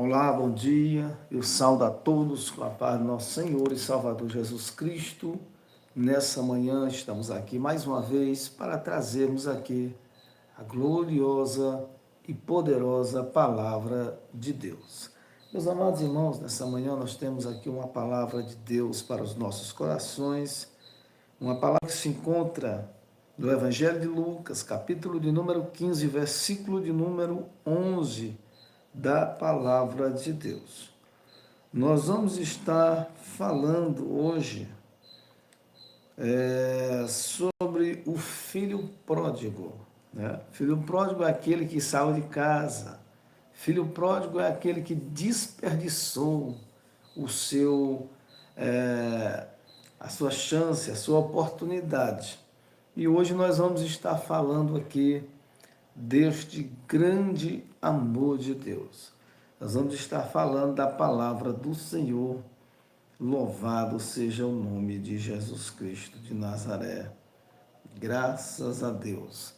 Olá, bom dia. Eu saúdo a todos com a paz do nosso Senhor e Salvador Jesus Cristo. Nessa manhã estamos aqui mais uma vez para trazermos aqui a gloriosa e poderosa palavra de Deus. Meus amados irmãos, nessa manhã nós temos aqui uma palavra de Deus para os nossos corações, uma palavra que se encontra no Evangelho de Lucas, capítulo de número 15, versículo de número 11 da palavra de Deus. Nós vamos estar falando hoje sobre o filho pródigo. Né? Filho pródigo é aquele que saiu de casa. Filho pródigo é aquele que desperdiçou o seu, a sua chance, a sua oportunidade. E hoje nós vamos estar falando aqui deste grande amor de Deus. Nós vamos estar falando da palavra do Senhor. Louvado seja o nome de Jesus Cristo de Nazaré. Graças a Deus.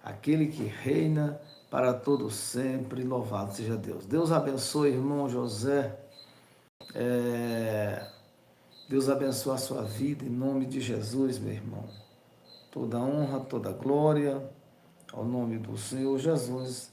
Aquele que reina para todo sempre, louvado seja Deus. Deus abençoe, irmão José. Deus abençoe a sua vida em nome de Jesus, meu irmão. Toda honra, toda glória ao nome do Senhor Jesus,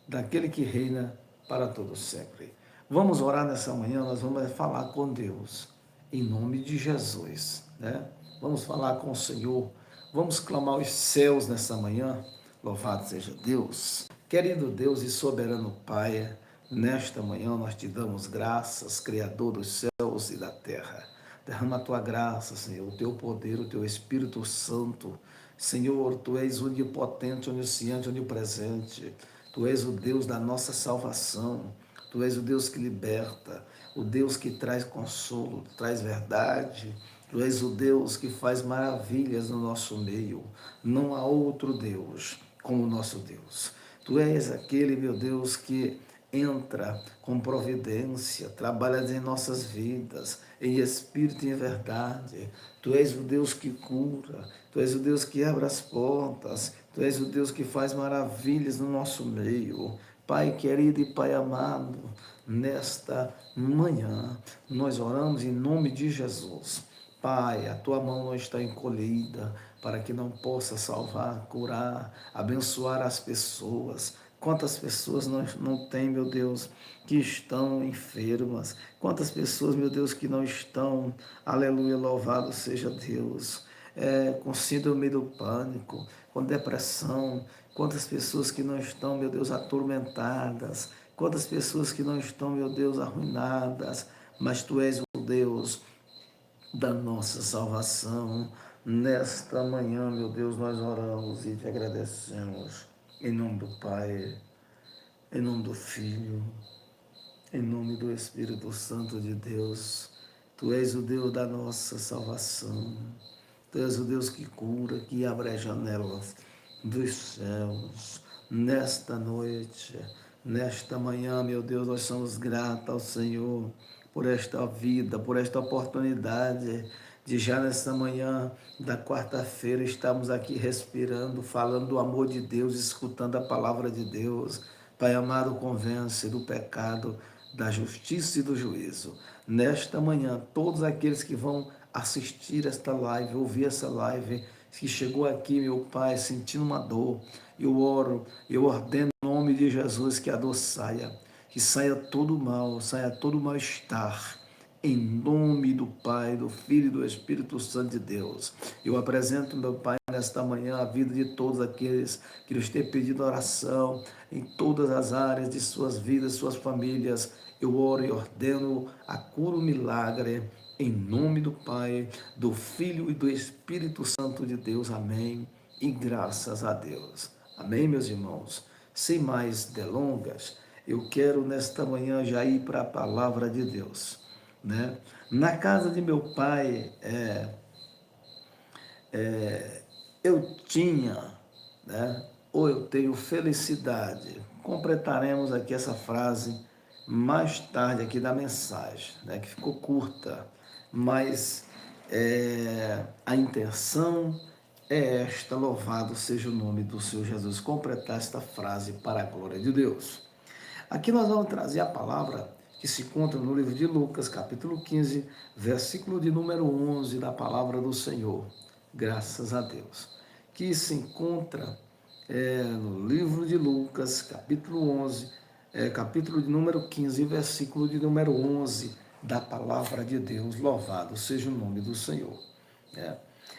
daquele que reina para todo sempre. Vamos orar nessa manhã, nós vamos falar com Deus, em nome de Jesus, né? Vamos falar com o Senhor, vamos clamar os céus nessa manhã, louvado seja Deus. Querido Deus e soberano Pai, nesta manhã nós te damos graças, Criador dos céus e da terra. Derrama a tua graça, Senhor, o teu poder, o teu Espírito Santo. Senhor, tu és onipotente, onisciente, onipresente. Tu és o Deus da nossa salvação. Tu és o Deus que liberta, o Deus que traz consolo, traz verdade. Tu és o Deus que faz maravilhas no nosso meio. Não há outro Deus como o nosso Deus. Tu és aquele, meu Deus, que entra com providência, trabalha em nossas vidas, em espírito e em verdade. Tu és o Deus que cura, Tu és o Deus que abre as portas, Tu és o Deus que faz maravilhas no nosso meio. Pai querido e Pai amado, nesta manhã nós oramos em nome de Jesus. Pai, a tua mão não está encolhida para que não possa salvar, curar, abençoar as pessoas. Quantas pessoas não têm, meu Deus, que estão enfermas? Quantas pessoas, meu Deus, que não estão, aleluia, louvado seja Deus, com síndrome do pânico, com depressão? Quantas pessoas que não estão, meu Deus, atormentadas? Quantas pessoas que não estão, meu Deus, arruinadas? Mas Tu és o Deus da nossa salvação. Nesta manhã, meu Deus, nós oramos e te agradecemos. Em nome do Pai, em nome do Filho, em nome do Espírito Santo de Deus. Tu és o Deus da nossa salvação. Tu és o Deus que cura, que abre as janelas dos céus. Nesta noite, nesta manhã, meu Deus, nós somos gratos ao Senhor por esta vida, por esta oportunidade de já nesta manhã da quarta-feira estamos aqui respirando, falando do amor de Deus, escutando a palavra de Deus. Pai amado, convence do pecado, da justiça e do juízo. Nesta manhã, todos aqueles que vão assistir esta live, ouvir essa live, que chegou aqui, meu Pai, sentindo uma dor, eu oro, eu ordeno em nome de Jesus que a dor saia, que saia todo o mal, saia todo o mal-estar, em nome do Pai, do Filho e do Espírito Santo de Deus. Eu apresento, meu Pai, nesta manhã a vida de todos aqueles que nos têm pedido oração em todas as áreas de suas vidas, suas famílias. Eu oro e ordeno a cura, o milagre, em nome do Pai, do Filho e do Espírito Santo de Deus. Amém. E graças a Deus. Amém, meus irmãos. Sem mais delongas, eu quero nesta manhã já ir para a palavra de Deus. Né? Na casa de meu pai, eu tinha, né? Ou eu tenho felicidade. Completaremos aqui essa frase mais tarde aqui da mensagem, né? Que ficou curta, mas a intenção é esta, louvado seja o nome do Senhor Jesus, completar esta frase para a glória de Deus. Aqui nós vamos trazer a palavra que se encontra no livro de Lucas, capítulo 15, versículo de número 11 da palavra do Senhor. Graças a Deus. Que se encontra no livro de Lucas, capítulo 11, capítulo de número 15, versículo de número 11 da palavra de Deus. Louvado seja o nome do Senhor.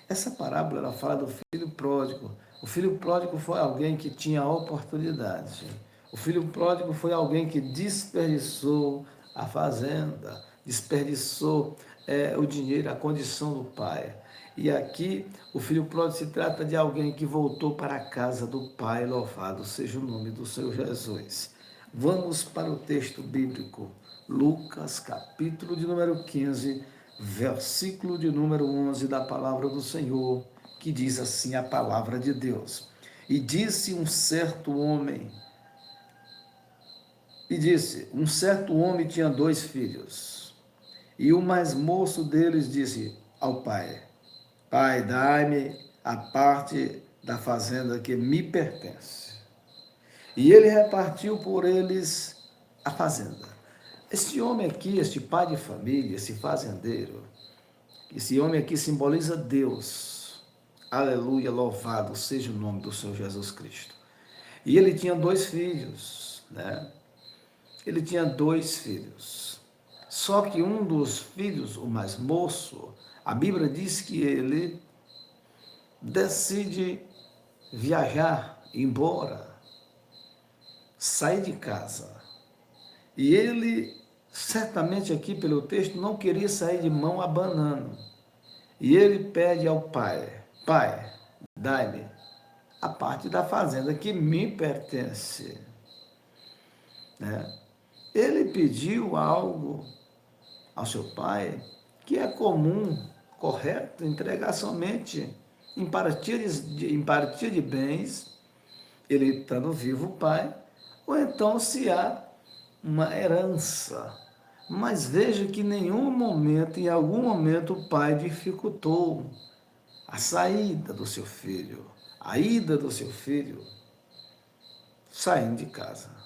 Essa parábola ela fala do filho pródigo. O filho pródigo foi alguém que tinha oportunidade. O filho pródigo foi alguém que desperdiçou a fazenda, desperdiçou o dinheiro, a condição do pai. E aqui o filho pródigo se trata de alguém que voltou para a casa do pai, louvado seja o nome do Senhor Jesus. Vamos para o texto bíblico, Lucas, capítulo de número 15, versículo de número 11 da palavra do Senhor, que diz assim a palavra de Deus. E disse um certo homem tinha 2 filhos, e o mais moço deles disse ao pai: Pai, dai-me a parte da fazenda que me pertence. E ele repartiu por eles a fazenda. Este homem aqui, este pai de família, esse fazendeiro, esse homem aqui simboliza Deus. Aleluia, louvado seja o nome do Senhor Jesus Cristo. E ele tinha 2 filhos, né? Ele tinha 2 filhos. Só que um dos filhos, o mais moço, a Bíblia diz que ele decide viajar, ir embora, sair de casa. E ele, certamente aqui pelo texto, não queria sair de mão abanando. E ele pede ao pai: Pai, dai-me a parte da fazenda que me pertence. Ele pediu algo ao seu pai que é comum, correto, entregar somente em partilha de bens, ele estando vivo, o pai, ou então se há uma herança. Mas veja que em algum momento, o pai dificultou a saída do seu filho, a ida do seu filho, saindo de casa.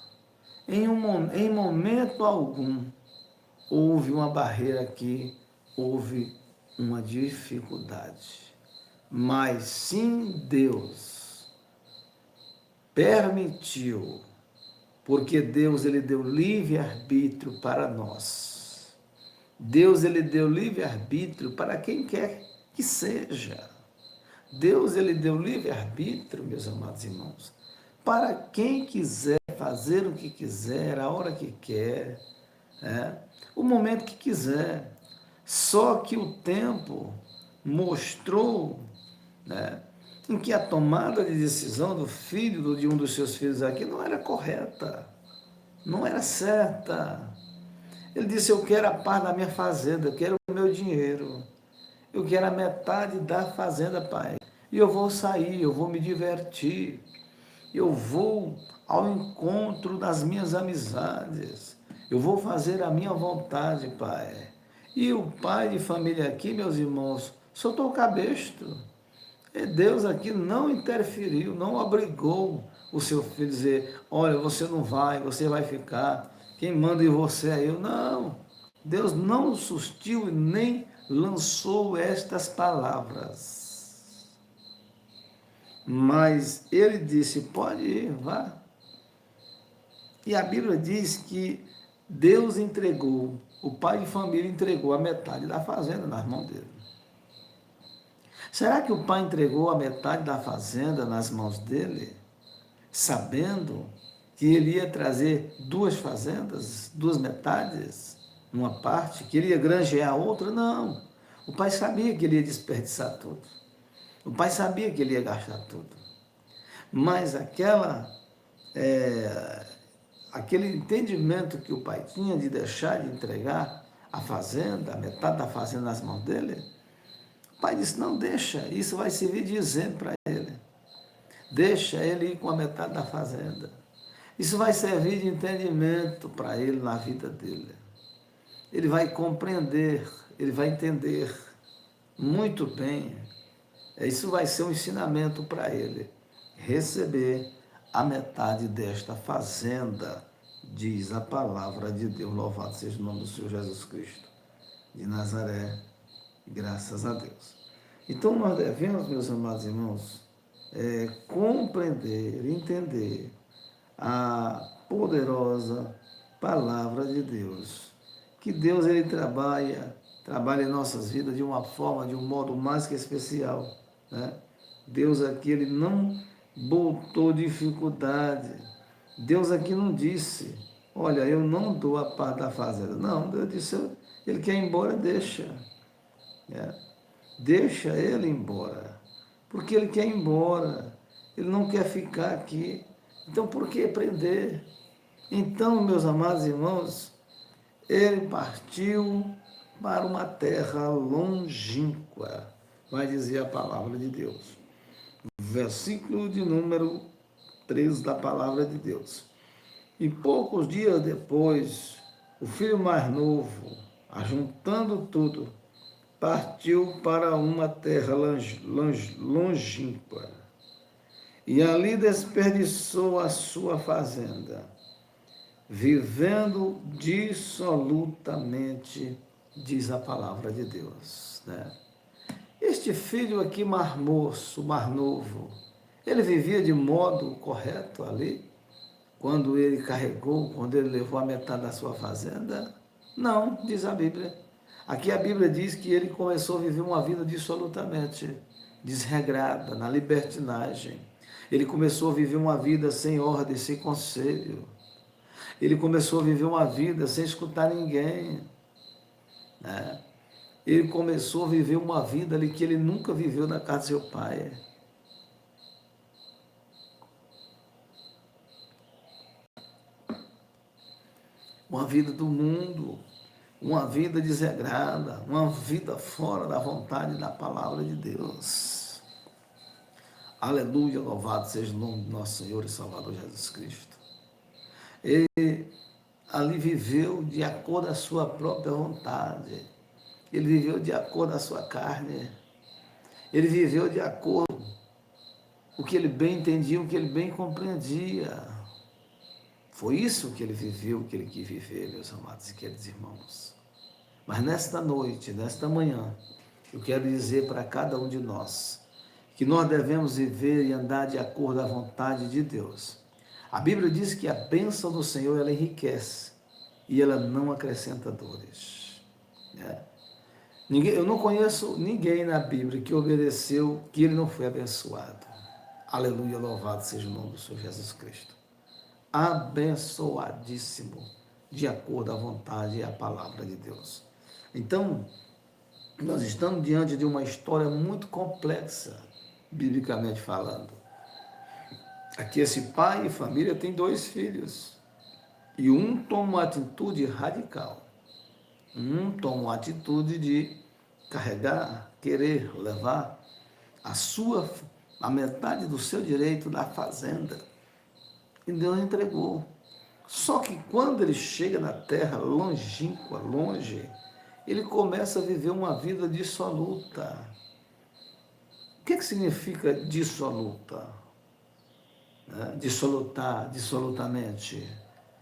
Em momento algum, houve uma barreira aqui, houve uma dificuldade. Mas sim, Deus permitiu, porque Deus ele deu livre-arbítrio para nós. Deus ele deu livre-arbítrio para quem quer que seja. Deus ele deu livre-arbítrio, meus amados irmãos, para quem quiser fazer o que quiser, a hora que quer, o momento que quiser. Só que o tempo mostrou em que a tomada de decisão do filho, de um dos seus filhos aqui, não era correta, não era certa. Ele disse: eu quero a parte da minha fazenda, eu quero o meu dinheiro, eu quero a metade da fazenda, pai. E eu vou sair, eu vou me divertir, eu vou ao encontro das minhas amizades, eu vou fazer a minha vontade, pai. E o pai de família aqui, meus irmãos, soltou o cabresto. E Deus aqui não interferiu, não obrigou o seu filho a dizer: olha, você não vai, você vai ficar, quem manda em você é eu. Não, Deus não sustiu e nem lançou estas palavras. Mas ele disse: pode ir, vá. E a Bíblia diz que Deus entregou, o pai de família entregou a metade da fazenda nas mãos dele. Será que o pai entregou a metade da fazenda nas mãos dele, sabendo que ele ia trazer 2 fazendas, 2 metades, uma parte, que ele ia granjear a outra? Não. O pai sabia que ele ia desperdiçar tudo. O pai sabia que ele ia gastar tudo. Mas aquele entendimento que o pai tinha de deixar de entregar a fazenda, a metade da fazenda nas mãos dele, o pai disse: não, deixa, isso vai servir de exemplo para ele. Deixa ele ir com a metade da fazenda. Isso vai servir de entendimento para ele na vida dele. Ele vai compreender, ele vai entender muito bem. Isso vai ser um ensinamento para ele. Receber a metade desta fazenda diz a palavra de Deus. Louvado seja o nome do Senhor Jesus Cristo de Nazaré, graças a Deus. Então nós devemos, meus amados irmãos, compreender, entender a poderosa palavra de Deus. Que Deus ele trabalha em nossas vidas de uma forma, de um modo mais que especial, né? Deus aqui ele não botou dificuldade. Deus aqui não disse, olha, eu não dou a parte da fazenda. Não, Deus disse, ele quer ir embora, deixa. Né? Deixa ele embora. Porque ele quer ir embora. Ele não quer ficar aqui. Então, por que prender? Então, meus amados irmãos, ele partiu para uma terra longínqua, vai dizer a palavra de Deus. Versículo de número 13 da palavra de Deus. E poucos dias depois, o filho mais novo, ajuntando tudo, partiu para uma terra longínqua. E ali desperdiçou a sua fazenda, vivendo dissolutamente, diz a palavra de Deus. Né? Este filho aqui, mar moço, mar novo, ele vivia de modo correto ali, quando ele carregou, quando ele levou a metade da sua fazenda? Não, diz a Bíblia. Aqui a Bíblia diz que ele começou a viver uma vida dissolutamente desregrada, na libertinagem. Ele começou a viver uma vida sem ordem, sem conselho. Ele começou a viver uma vida sem escutar ninguém. Né? Ele começou a viver uma vida ali que ele nunca viveu na casa do seu pai. Uma vida do mundo, uma vida desregrada, uma vida fora da vontade da palavra de Deus. Aleluia, louvado seja o nome do nosso Senhor e Salvador Jesus Cristo. Ele ali viveu de acordo com a sua própria vontade. Ele viveu de acordo com a sua carne. Ele viveu de acordo com o que ele bem entendia, o que ele bem compreendia. Foi isso que ele viveu, o que ele quis viver, meus amados e queridos irmãos. Mas nesta noite, nesta manhã, eu quero dizer para cada um de nós que nós devemos viver e andar de acordo com a vontade de Deus. A Bíblia diz que a bênção do Senhor, ela enriquece e ela não acrescenta dores. Eu não conheço ninguém na Bíblia que obedeceu, que ele não foi abençoado. Aleluia, louvado seja o nome do Senhor Jesus Cristo. Abençoadíssimo, de acordo à vontade e à palavra de Deus. Então, nós estamos diante de uma história muito complexa, biblicamente falando. Aqui esse pai e família tem 2 filhos, e um toma uma atitude radical. Um toma uma atitude de carregar, querer levar a metade do seu direito da fazenda. E Deus entregou. Só que quando ele chega na terra longínqua, longe, ele começa a viver uma vida dissoluta. O que significa dissoluta? Dissolutar, dissolutamente.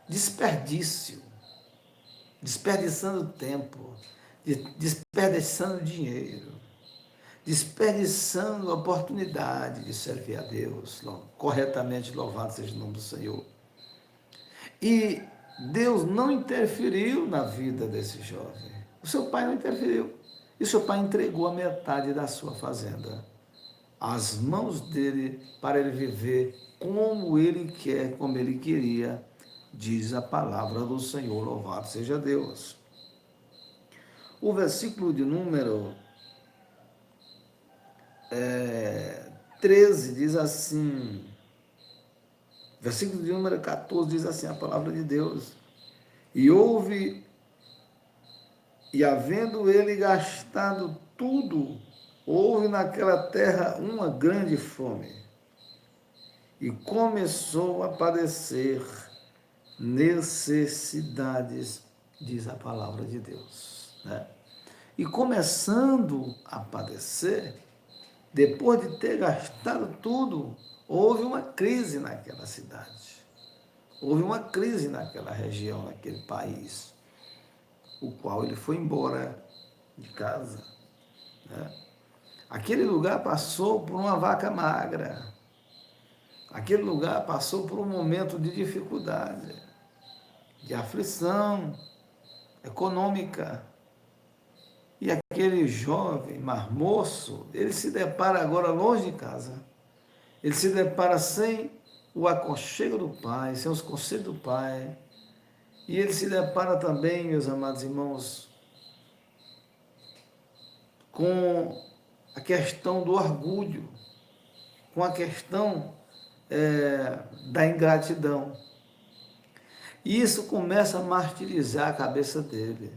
Desperdício. Desperdiçando tempo. Desperdiçando dinheiro. Desperdiçando a oportunidade de servir a Deus, corretamente, louvado seja o nome do Senhor. E Deus não interferiu na vida desse jovem. O seu pai não interferiu. E o seu pai entregou a metade da sua fazenda às mãos dele para ele viver como ele quer, como ele queria, diz a palavra do Senhor, louvado seja Deus. O versículo de número 13 diz assim, versículo de número 14 diz assim a palavra de Deus: e havendo ele gastado tudo, houve naquela terra uma grande fome, e começou a padecer necessidades, diz a palavra de Deus. Né? E começando a padecer, depois de ter gastado tudo, houve uma crise naquela cidade. Houve uma crise naquela região, naquele país, o qual ele foi embora de casa, né? Aquele lugar passou por uma vaca magra. Aquele lugar passou por um momento de dificuldade, de aflição econômica. E aquele jovem, marmoço, ele se depara agora longe de casa. Ele se depara sem o aconchego do pai, sem os conselhos do pai. E ele se depara também, meus amados irmãos, com a questão do orgulho, com a questão da ingratidão. E isso começa a martirizar a cabeça dele.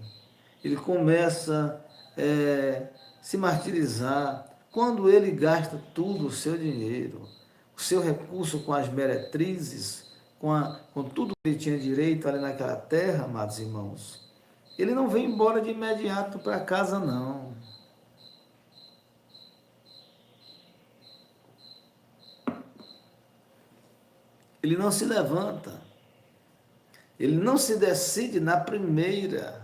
Ele começa a se martirizar quando ele gasta tudo o seu dinheiro, o seu recurso com as meretrizes, com tudo que ele tinha direito ali naquela terra, amados irmãos. Ele não vem embora de imediato para casa, não. Ele não se levanta. Ele não se decide na primeira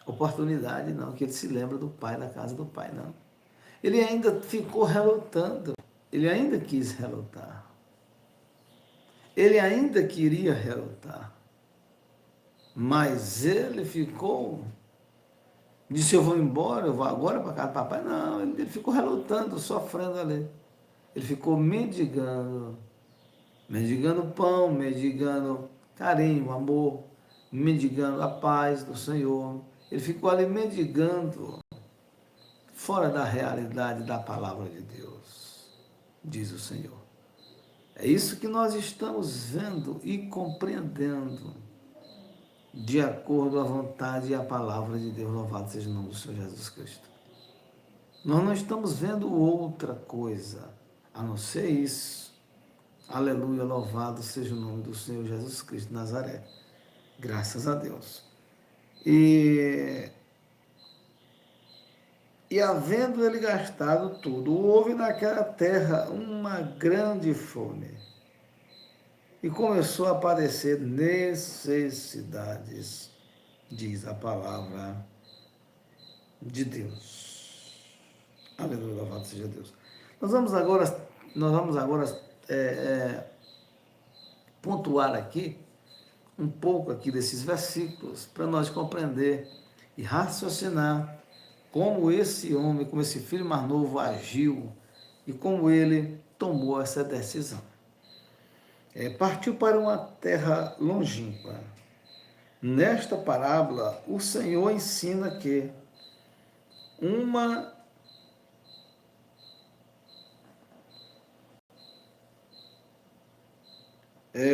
oportunidade, não, que ele se lembra do pai, da casa do pai, não. Ele ainda ficou relutando. Ele ainda quis relutar. Ele ainda queria relutar. Mas ele ficou, disse, eu vou embora, eu vou agora para casa do papai. Não, ele ficou relutando, sofrendo ali. Ele ficou mendigando pão, mendigando carinho, amor, mendigando a paz do Senhor. Ele ficou ali mendigando, fora da realidade da palavra de Deus, diz o Senhor. É isso que nós estamos vendo e compreendendo, de acordo à vontade e à palavra de Deus. Louvado seja o nome do Senhor Jesus Cristo. Nós não estamos vendo outra coisa, a não ser isso. Aleluia, louvado seja o nome do Senhor Jesus Cristo de Nazaré. Graças a Deus. E havendo ele gastado tudo, houve naquela terra uma grande fome. E começou a aparecer necessidades, diz a palavra de Deus. Aleluia, louvado seja Deus. Nós vamos agora pontuar aqui um pouco aqui desses versículos para nós compreender e raciocinar como esse homem, como esse filho mais novo agiu e como ele tomou essa decisão. Partiu para uma terra longínqua. Nesta parábola, o Senhor ensina que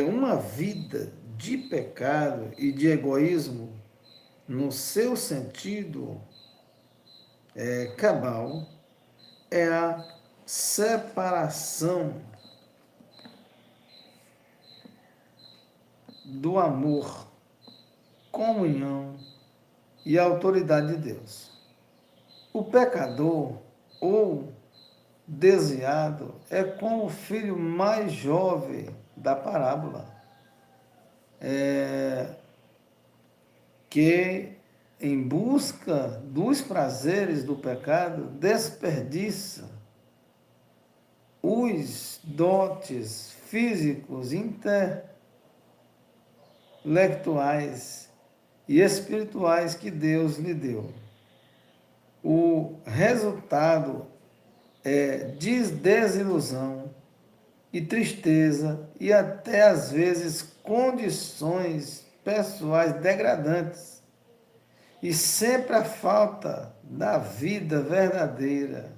uma vida de pecado e de egoísmo, no seu sentido cabal, é a separação do amor, comunhão e autoridade de Deus. O pecador ou desviado é como o filho mais jovem da parábola, que em busca dos prazeres do pecado desperdiça os dotes físicos, intelectuais e espirituais que Deus lhe deu. O resultado é desilusão e tristeza e até às vezes condições pessoais degradantes e sempre a falta da vida verdadeira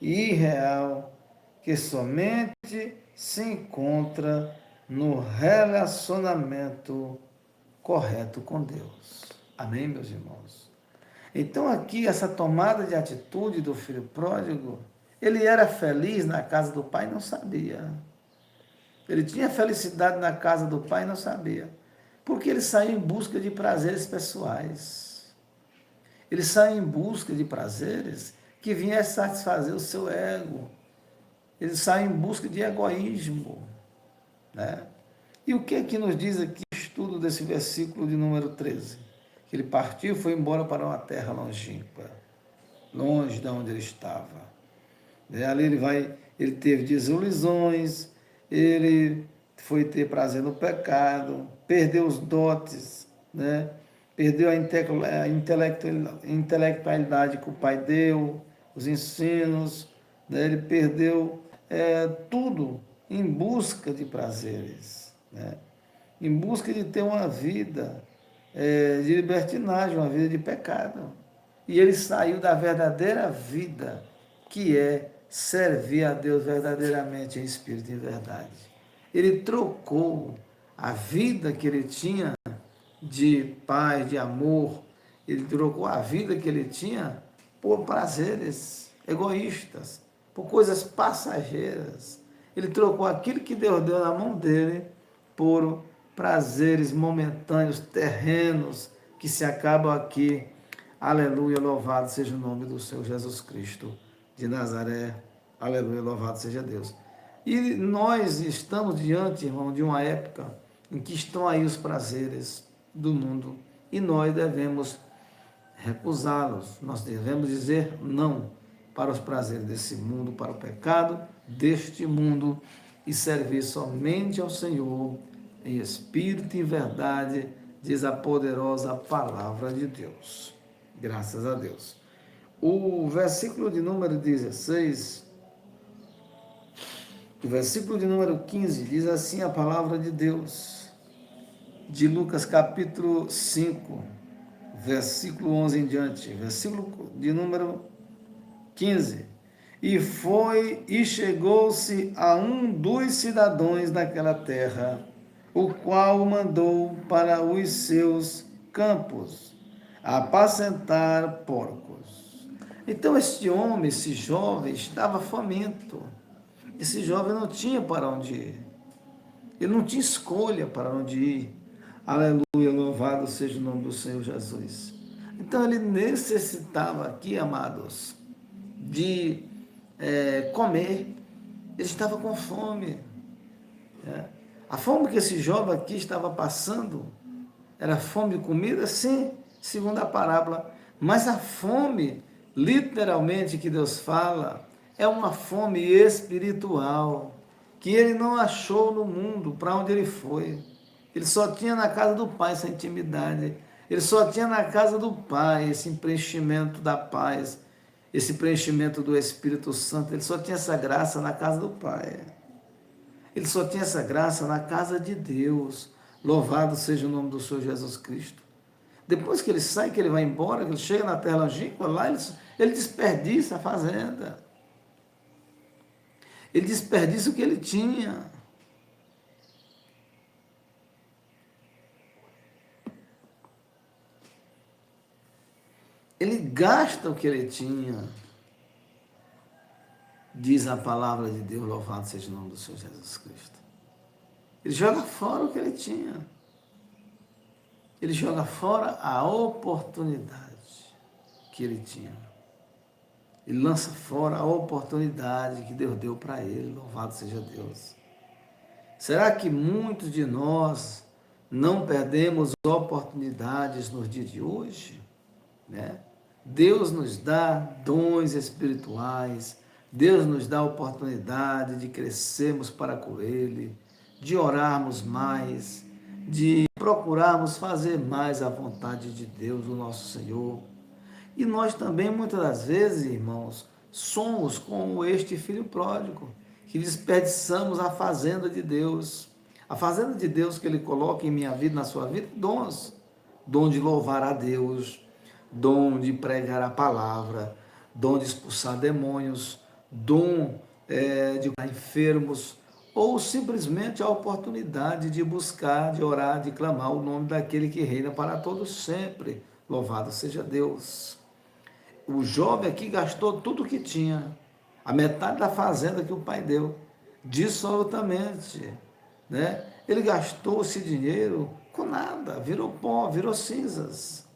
e real que somente se encontra no relacionamento correto com Deus. Amém, meus irmãos? Então aqui essa tomada de atitude do filho pródigo, ele era feliz na casa do pai e não sabia. Ele tinha felicidade na casa do pai e não sabia. Porque ele saiu em busca de prazeres pessoais. Ele saiu em busca de prazeres que viessem satisfazer o seu ego. Ele saiu em busca de egoísmo, né? E o que é que nos diz aqui o estudo desse versículo de número 13? Que ele partiu e foi embora para uma terra longínqua, longe de onde ele estava. Ali ele teve desilusões, ele foi ter prazer no pecado, perdeu os dotes, né? Perdeu a intelectualidade que o pai deu, os ensinos, né? Ele perdeu tudo em busca de prazeres, né? Em busca de ter uma vida de libertinagem, uma vida de pecado. E ele saiu da verdadeira vida, que é servir a Deus verdadeiramente em espírito e em verdade. Ele trocou a vida que ele tinha de paz, de amor, ele trocou a vida que ele tinha por prazeres egoístas, por coisas passageiras. Ele trocou aquilo que Deus deu na mão dele por prazeres momentâneos, terrenos, que se acabam aqui. Aleluia, louvado seja o nome do Senhor Jesus Cristo de Nazaré. Aleluia, louvado seja Deus. E nós estamos diante, irmão, de uma época em que estão aí os prazeres do mundo e nós devemos recusá-los. Nós devemos dizer não para os prazeres desse mundo, para o pecado deste mundo e servir somente ao Senhor em espírito e verdade, diz a poderosa palavra de Deus. Graças a Deus. O versículo de número 16, o versículo de número 15, diz assim a palavra de Deus, de Lucas capítulo 5, versículo 11 em diante, versículo de número 15. E chegou-se a um dos cidadãos daquela terra, o qual o mandou para os seus campos, apacentar porcos. Então este homem, esse jovem, estava faminto. Esse jovem não tinha para onde ir. Ele não tinha escolha para onde ir. Aleluia, louvado seja o nome do Senhor Jesus. Então ele necessitava aqui, amados, de comer. Ele estava com fome. A fome que esse jovem aqui estava passando era fome de comida, sim, segundo a parábola. Mas a fome, literalmente, que Deus fala, é uma fome espiritual, que ele não achou no mundo, para onde ele foi. Ele só tinha na casa do Pai essa intimidade. Ele só tinha na casa do Pai esse preenchimento da paz, esse preenchimento do Espírito Santo. Ele só tinha essa graça na casa do Pai. Ele só tinha essa graça na casa de Deus. Louvado seja o nome do Senhor Jesus Cristo. Depois que ele sai, que ele vai embora, que ele chega na terra longínqua, lá ele desperdiça a fazenda. Ele desperdiça o que ele tinha. Ele gasta o que ele tinha. Diz a palavra de Deus, louvado seja o nome do Senhor Jesus Cristo. Ele joga fora o que ele tinha. Ele joga fora a oportunidade que ele tinha. Ele lança fora a oportunidade que Deus deu para ele, louvado seja Deus. Será que muitos de nós não perdemos oportunidades nos dias de hoje? Né? Deus nos dá dons espirituais, Deus nos dá a oportunidade de crescermos para com Ele, de orarmos mais, de procurarmos fazer mais a vontade de Deus, o nosso Senhor. E nós também, muitas das vezes, irmãos, somos como este filho pródigo, que desperdiçamos a fazenda de Deus. A fazenda de Deus que Ele coloca em minha vida, na sua vida, dons. Dom de louvar a Deus, dom de pregar a palavra, dom de expulsar demônios, dom de curar enfermos, ou simplesmente a oportunidade de buscar, de orar, de clamar o nome daquele que reina para todos sempre. Louvado seja Deus. O jovem aqui gastou tudo o que tinha, a metade da fazenda que o pai deu, dissolutamente, né? Ele gastou esse dinheiro com nada, virou pó, virou cinzas.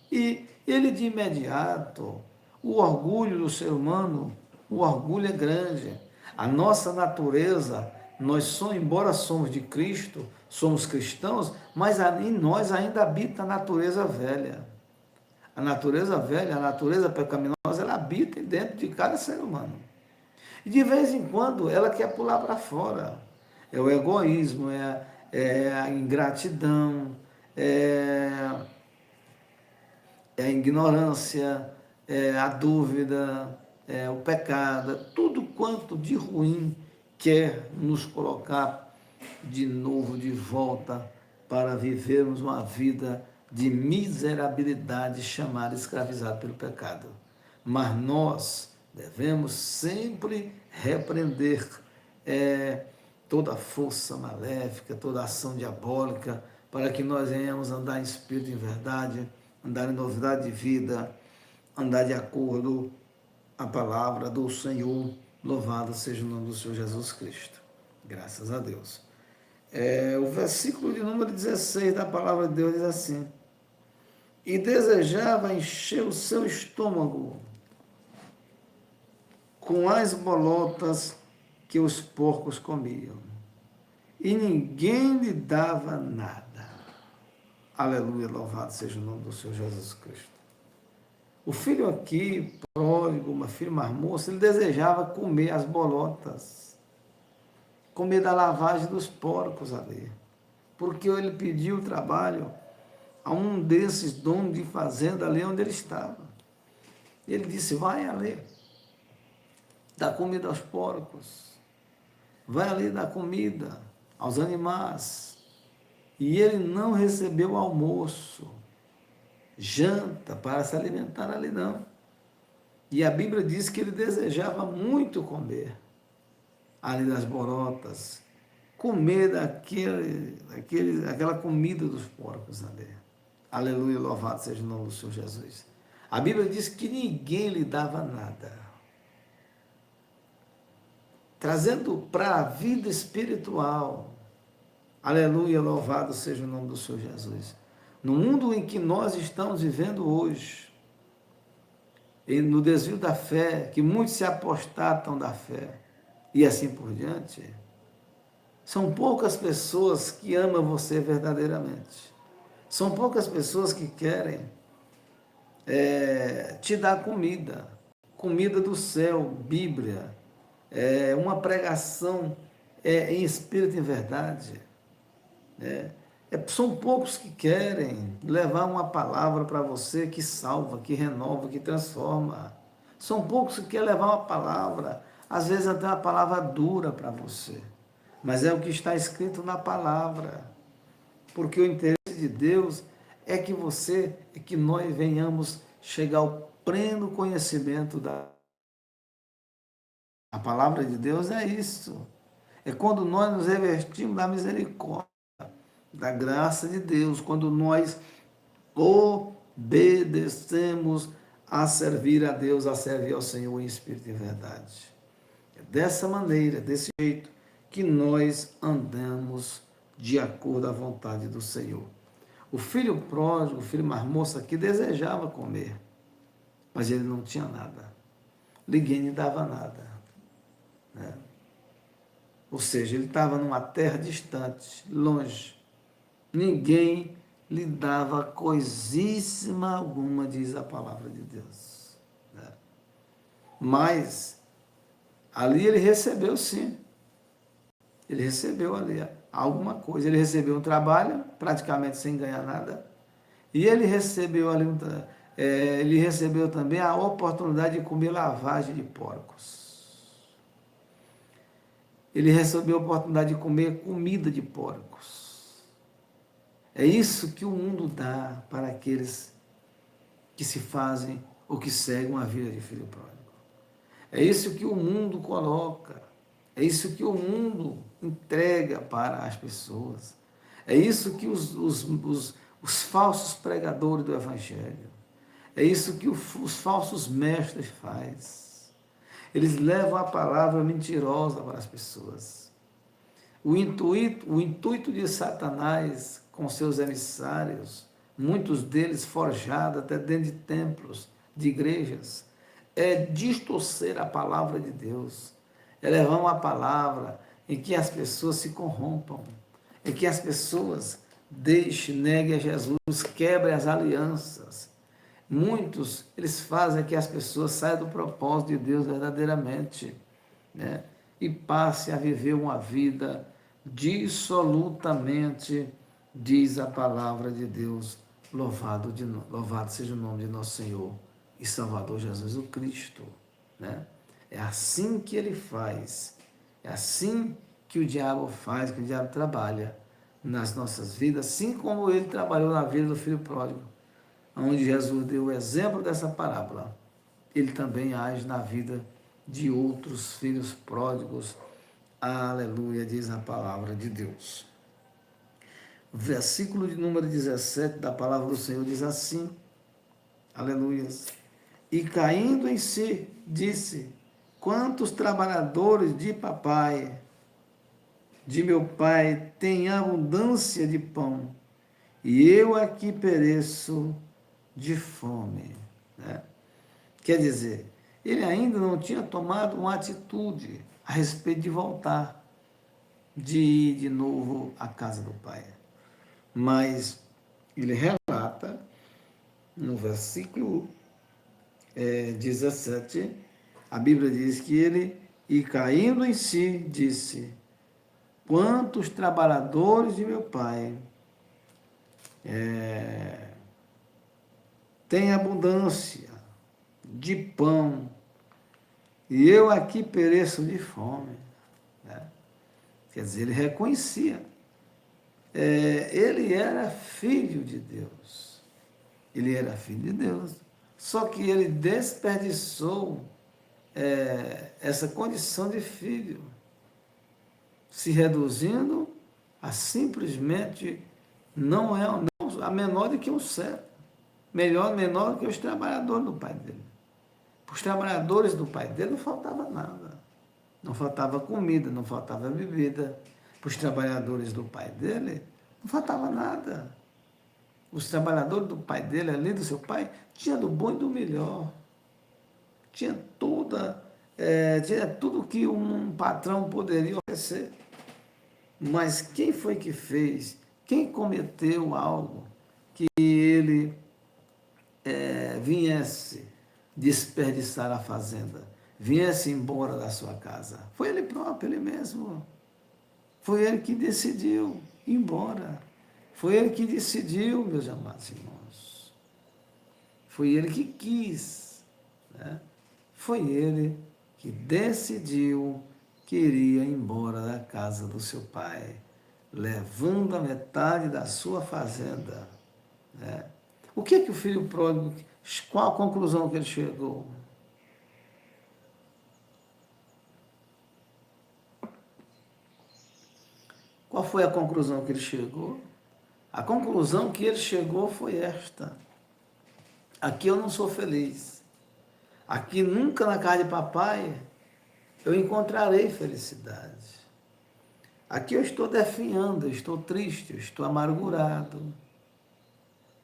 E ele de imediato, o orgulho do ser humano, o orgulho é grande. A nossa natureza Embora somos de Cristo, somos cristãos, mas em nós ainda habita a natureza velha. A natureza velha, a natureza pecaminosa, ela habita dentro de cada ser humano. E de vez em quando ela quer pular para fora. É o egoísmo, é a ingratidão, é, é a ignorância, é a dúvida, é o pecado, tudo quanto de ruim quer nos colocar de novo, de volta, para vivermos uma vida de miserabilidade chamada escravizado pelo pecado. Mas nós devemos sempre repreender toda força maléfica, toda ação diabólica, para que nós venhamos andar em espírito e em verdade, andar em novidade de vida, andar de acordo com a palavra do Senhor. Louvado seja o nome do Senhor Jesus Cristo. Graças a Deus. O versículo de número 16 da palavra de Deus diz assim: e desejava encher o seu estômago com as bolotas que os porcos comiam, e ninguém lhe dava nada. Aleluia, louvado seja o nome do Senhor Jesus Cristo. O filho aqui, pródigo, uma filha mais moça, ele desejava comer as bolotas, comer da lavagem dos porcos ali, porque ele pediu trabalho a um desses donos de fazenda ali onde ele estava. Ele disse: vai ali, dá comida aos porcos, vai ali dar comida aos animais. E ele não recebeu almoço, janta para se alimentar ali não. E a Bíblia diz que ele desejava muito comer ali das borotas, comer aquela comida dos porcos ali. Aleluia, louvado seja o nome do Senhor Jesus. A Bíblia diz que ninguém lhe dava nada. Trazendo para a vida espiritual. Aleluia, louvado seja o nome do Senhor Jesus. No mundo em que nós estamos vivendo hoje, e no desvio da fé, que muitos se apostatam da fé, e assim por diante, são poucas pessoas que amam você verdadeiramente. São poucas pessoas que querem te dar comida, comida do céu, Bíblia, uma pregação em espírito e em verdade. São poucos que querem levar uma palavra para você que salva, que renova, que transforma. São poucos que querem levar uma palavra, às vezes até uma palavra dura para você. Mas é o que está escrito na palavra. Porque o interesse de Deus é que nós venhamos chegar ao pleno conhecimento da a palavra de Deus. É isso. É quando nós nos revestimos da misericórdia, da graça de Deus, quando nós obedecemos a servir a Deus, a servir ao Senhor em espírito e verdade. É dessa maneira, desse jeito, que nós andamos de acordo à vontade do Senhor. O filho pródigo, o filho mais moço aqui, desejava comer, mas ele não tinha nada. Ninguém lhe dava nada. Ou seja, ele estava numa terra distante, longe. Ninguém lhe dava coisíssima alguma, diz a palavra de Deus. Mas ali ele recebeu sim. Ele recebeu ali alguma coisa. Ele recebeu um trabalho, praticamente sem ganhar nada. E ele recebeu ali ele recebeu também a oportunidade de comer lavagem de porcos. Ele recebeu a oportunidade de comer comida de porcos. É isso que o mundo dá para aqueles que se fazem ou que seguem uma vida de filho pródigo. É isso que o mundo coloca. É isso que o mundo entrega para as pessoas. É isso que os falsos pregadores do Evangelho, é isso que os falsos mestres fazem. Eles levam a palavra mentirosa para as pessoas. O intuito de Satanás com seus emissários, muitos deles forjados até dentro de templos, de igrejas, é distorcer a palavra de Deus, é levar uma palavra em que as pessoas se corrompam, em que as pessoas neguem a Jesus, quebrem as alianças. Muitos, eles fazem que as pessoas saiam do propósito de Deus verdadeiramente, né? E passem a viver uma vida dissolutamente, diz a palavra de Deus. Louvado seja o nome de nosso Senhor e Salvador Jesus o Cristo, né? É assim que ele faz, é assim que o diabo faz, que o diabo trabalha nas nossas vidas, assim como ele trabalhou na vida do filho pródigo, onde Jesus deu o exemplo dessa parábola. Ele também age na vida de outros filhos pródigos. Aleluia, diz a palavra de Deus. Versículo de número 17 da palavra do Senhor diz assim, aleluia. E caindo em si, disse, quantos trabalhadores de meu pai, têm abundância de pão, e eu aqui pereço de fome. Né? Quer dizer, ele ainda não tinha tomado uma atitude a respeito de voltar, de ir de novo à casa do pai. Mas ele relata no versículo 17, a Bíblia diz que ele, e caindo em si, disse, quantos trabalhadores de meu pai têm abundância de pão, e eu aqui pereço de fome. Né? Quer dizer, ele reconhecia. Ele era filho de Deus. Ele era filho de Deus. Só que ele desperdiçou essa condição de filho, se reduzindo a simplesmente não a menor do que um servo, menor do que os trabalhadores do pai dele. Para os trabalhadores do pai dele não faltava nada. Não faltava comida, não faltava bebida. Para os trabalhadores do pai dele, não faltava nada. Os trabalhadores do pai dele, além do seu pai, tinha do bom e do melhor. Tinha tudo que um patrão poderia oferecer. Mas quem foi que fez? Quem cometeu algo que ele viesse desperdiçar a fazenda, viesse embora da sua casa? Foi ele próprio, ele mesmo. Foi ele que decidiu ir embora. Foi ele que decidiu, meus amados irmãos. Foi ele que quis. Né? Foi ele que decidiu que iria embora da casa do seu pai, levando a metade da sua fazenda. Né? O que é que o filho pródigo, qual a conclusão que ele chegou? Qual foi a conclusão que ele chegou? A conclusão que ele chegou foi esta: aqui eu não sou feliz. Aqui nunca na casa de papai eu encontrarei felicidade. Aqui eu estou definhando, eu estou triste, eu estou amargurado.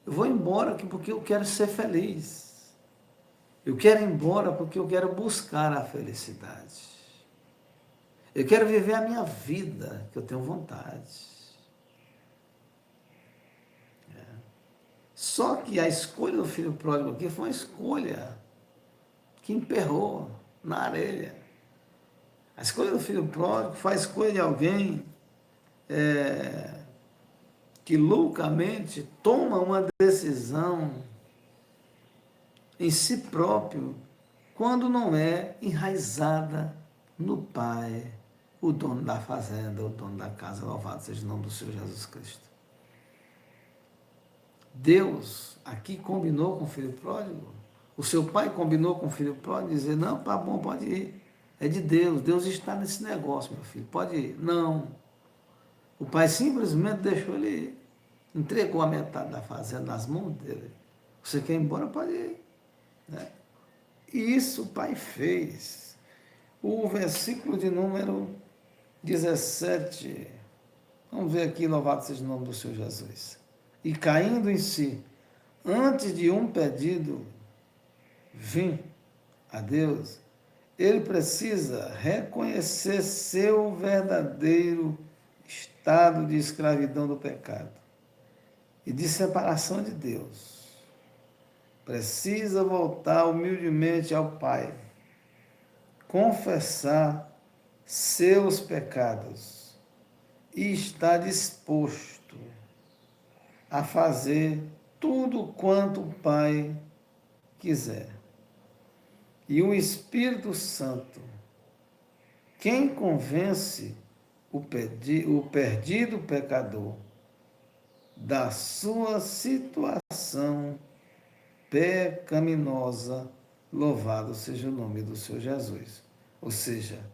Eu vou embora aqui porque eu quero ser feliz. Eu quero ir embora porque eu quero buscar a felicidade. Eu quero viver a minha vida, que eu tenho vontade. Só que a escolha do filho pródigo aqui foi uma escolha que emperrou na areia. A escolha do filho pródigo foi a escolha de alguém que loucamente toma uma decisão em si próprio quando não é enraizada no Pai, o dono da fazenda, o dono da casa. Louvado seja o nome do Senhor Jesus Cristo. Deus aqui combinou com o filho pródigo. O seu pai combinou com o filho pródigo e dizer, não, tá bom, pode ir. É de Deus, Deus está nesse negócio, meu filho, pode ir. Não. O pai simplesmente deixou ele ir. Entregou a metade da fazenda nas mãos dele. Você quer ir embora, pode ir. Né? E isso o pai fez. O versículo de número 17. Vamos ver aqui, louvado seja o nome do Senhor Jesus. E caindo em si, antes de um pedido vir a Deus, ele precisa reconhecer seu verdadeiro estado de escravidão do pecado e de separação de Deus. Precisa voltar humildemente ao Pai, confessar seus pecados e estar disposto a fazer tudo quanto o Pai quiser. E o Espírito Santo, quem convence o perdido pecador da sua situação pecaminosa, louvado seja o nome do Senhor Jesus. Ou seja,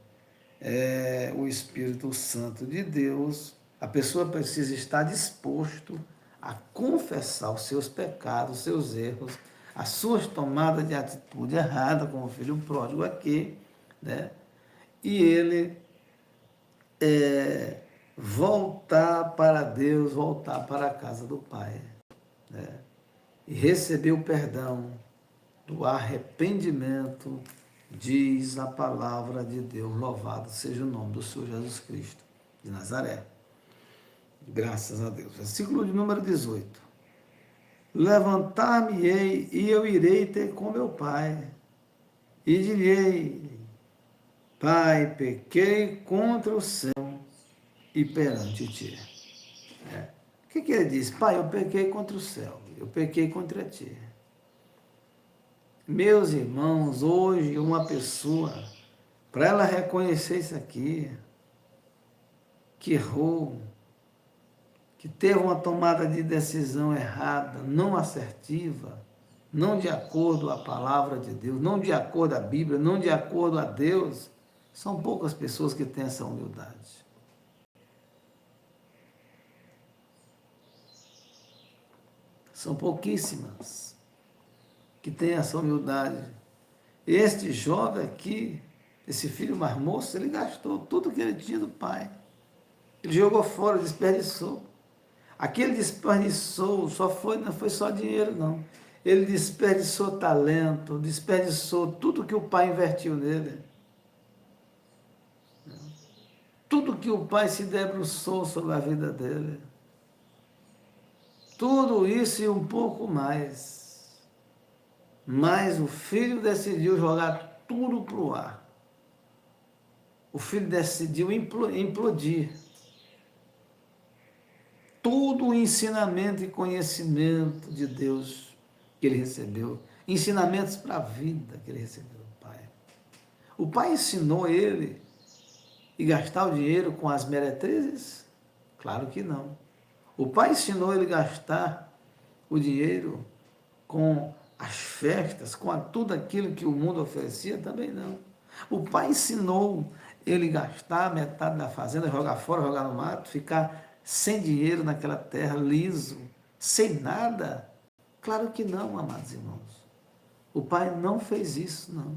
é o Espírito Santo de Deus, a pessoa precisa estar disposto a confessar os seus pecados, os seus erros, as suas tomadas de atitude errada, como o filho pródigo aqui, né? E ele voltar para Deus, voltar para a casa do Pai, né? E receber o perdão do arrependimento, diz a palavra de Deus. Louvado seja o nome do Senhor Jesus Cristo de Nazaré. Graças a Deus. Versículo de número 18. Levantar-me-ei e eu irei ter com meu pai, e direi: Pai, pequei contra o céu e perante ti. O que ele diz? Pai, eu pequei contra o céu, eu pequei contra ti. Meus irmãos, hoje uma pessoa, para ela reconhecer isso aqui, que errou, que teve uma tomada de decisão errada, não assertiva, não de acordo à palavra de Deus, não de acordo à Bíblia, não de acordo a Deus, são poucas pessoas que têm essa humildade. São pouquíssimas que têm essa humildade. Este jovem aqui, esse filho mais moço, ele gastou tudo que ele tinha do pai. Ele jogou fora, desperdiçou. Aquele desperdiçou, não foi só dinheiro, não. Ele desperdiçou talento, desperdiçou tudo que o pai investiu nele. Tudo que o pai se debruçou sobre a vida dele. Tudo isso e um pouco mais. Mas o filho decidiu jogar tudo para o ar. O filho decidiu implodir. Todo o ensinamento e conhecimento de Deus que ele recebeu, ensinamentos para a vida que ele recebeu do pai. O pai ensinou ele a gastar o dinheiro com as meretrizes? Claro que não. O pai ensinou ele a gastar o dinheiro com as festas, com tudo aquilo que o mundo oferecia? Também não. O pai ensinou ele a gastar metade da fazenda, jogar fora, jogar no mato, ficar sem dinheiro naquela terra, liso, sem nada? Claro que não, amados irmãos. O pai não fez isso, não.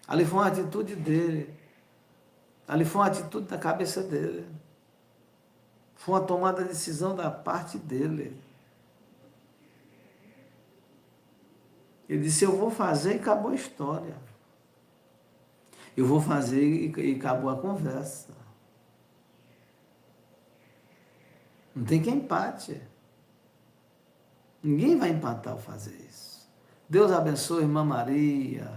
Ali foi uma atitude dele. Ali foi uma atitude da cabeça dele. Foi uma tomada de decisão da parte dele. Ele disse: eu vou fazer e acabou a história. Eu vou fazer e acabou a conversa. Não tem quem empate. Ninguém vai empatar ao fazer isso. Deus abençoe a irmã Maria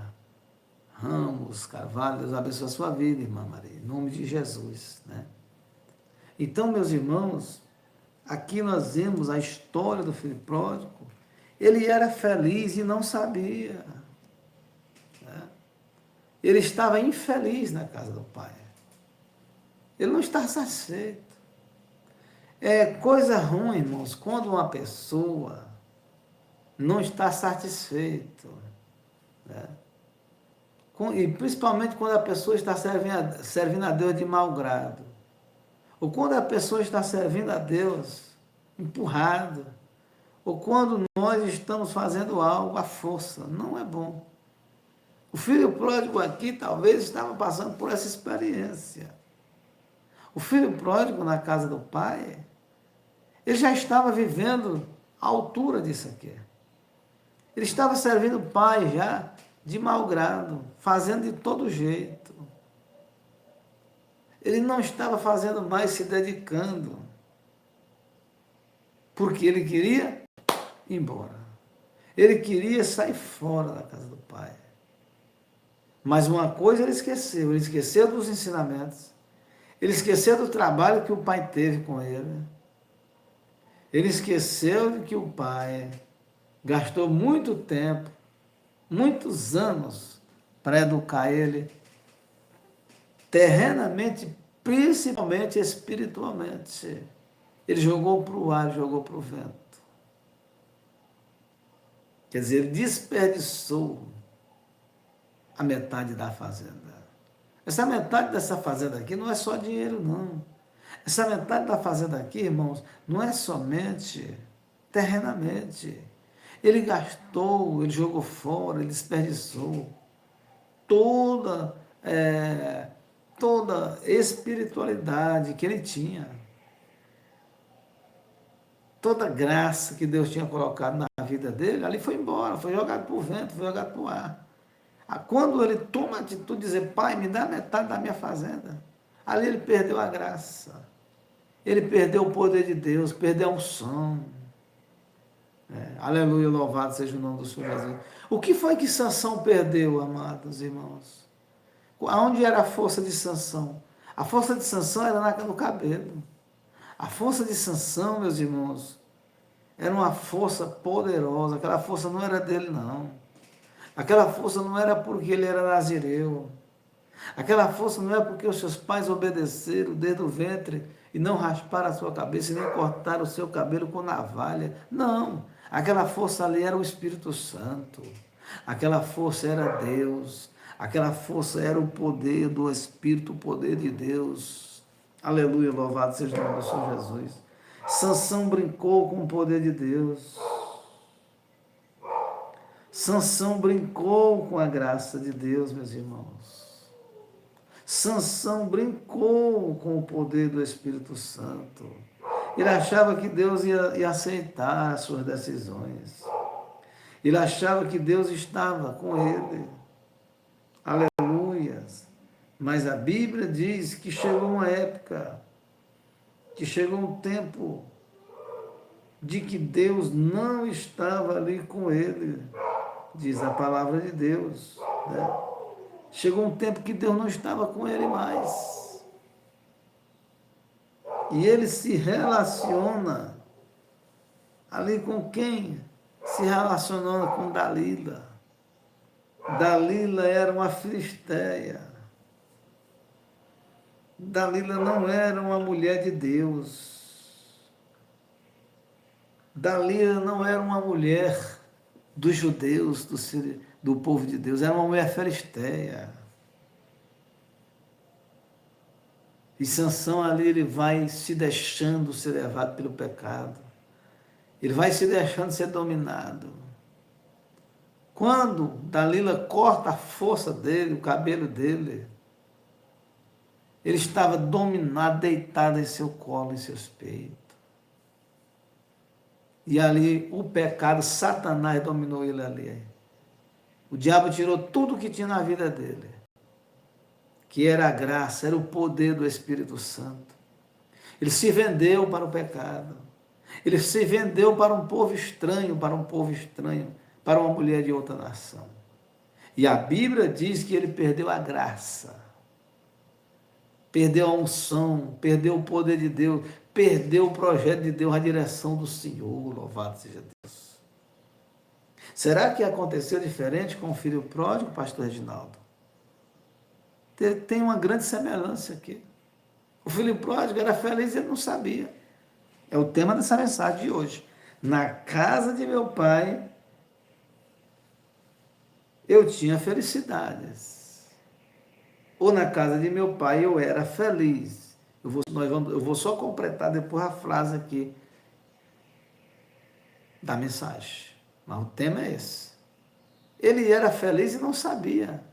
Ramos Carvalho. Deus abençoe a sua vida, irmã Maria, em nome de Jesus, né? Então, meus irmãos, aqui nós vemos a história do filho pródigo. Ele era feliz e não sabia, né? Ele estava infeliz na casa do pai. Ele não está satisfeito. É coisa ruim, irmãos, quando uma pessoa não está satisfeita, né? E principalmente quando a pessoa está servindo a Deus de mau grado. Ou quando a pessoa está servindo a Deus empurrado. Ou quando nós estamos fazendo algo à força. Não é bom. O filho pródigo aqui talvez estava passando por essa experiência. O filho pródigo na casa do pai, ele já estava vivendo a altura disso aqui. Ele estava servindo o pai já de mau grado, fazendo de todo jeito. Ele não estava fazendo mais, se dedicando, porque ele queria ir embora. Ele queria sair fora da casa do pai. Mas uma coisa ele esqueceu dos ensinamentos, ele esqueceu do trabalho que o pai teve com ele, ele esqueceu de que o pai gastou muito tempo, muitos anos, para educar ele, terrenamente, principalmente espiritualmente. Ele jogou para o ar, jogou para o vento. Quer dizer, ele desperdiçou a metade da fazenda. Essa metade dessa fazenda aqui não é só dinheiro, não. Essa metade da fazenda aqui, irmãos, não é somente terrenamente. Ele gastou, ele jogou fora, ele desperdiçou toda espiritualidade que ele tinha, toda graça que Deus tinha colocado na vida dele, ali foi embora, foi jogado para o vento, foi jogado para o ar. Quando ele toma a atitude de dizer, pai, me dá metade da minha fazenda, ali ele perdeu a graça, ele perdeu o poder de Deus, perdeu a unção. Aleluia, louvado seja o nome do Senhor Jesus. O que foi que Sansão perdeu, amados irmãos? Aonde era a força de Sansão? A força de Sansão era no cabelo. A força de Sansão, meus irmãos, era uma força poderosa. Aquela força não era dele, não. Aquela força não era porque ele era nazireu. Aquela força não é porque os seus pais obedeceram desde o ventre e não rasparam a sua cabeça e nem cortaram o seu cabelo com navalha. Não. Aquela força ali era o Espírito Santo. Aquela força era Deus. Aquela força era o poder do Espírito, o poder de Deus. Aleluia, louvado seja o nome do Senhor Jesus. Sansão brincou com o poder de Deus. Sansão brincou com a graça de Deus, meus irmãos. Sansão brincou com o poder do Espírito Santo. Ele achava que Deus ia aceitar as suas decisões. Ele achava que Deus estava com ele. Aleluias. Mas a Bíblia diz que chegou uma época, que chegou um tempo de que Deus não estava ali com ele, diz a palavra de Deus, né? Chegou um tempo que Deus não estava com ele mais. E ele se relaciona ali com quem? Se relacionando com Dalila. Dalila era uma filisteia. Dalila não era uma mulher de Deus. Dalila não era uma mulher dos judeus, do povo de Deus. Era uma mulher filisteia. E Sansão ali, ele vai se deixando ser levado pelo pecado. Ele vai se deixando ser dominado. Quando Dalila corta a força dele, o cabelo dele, ele estava dominado, deitado em seu colo, em seus peitos. E ali o pecado, Satanás dominou ele ali. O diabo tirou tudo o que tinha na vida dele, que era a graça, era o poder do Espírito Santo. Ele se vendeu para o pecado. Ele se vendeu para um povo estranho, para uma mulher de outra nação. E a Bíblia diz que ele perdeu a graça, perdeu a unção, perdeu o poder de Deus, perdeu o projeto de Deus, a direção do Senhor, louvado seja Deus. Será que aconteceu diferente com o filho pródigo, pastor Reginaldo? Tem uma grande semelhança aqui. O filho pródigo era feliz e ele não sabia. É o tema dessa mensagem de hoje. Na casa de meu pai, eu tinha felicidades. Ou na casa de meu pai, eu era feliz. Eu vou só completar depois a frase aqui da mensagem. Mas o tema é esse. Ele era feliz e não sabia.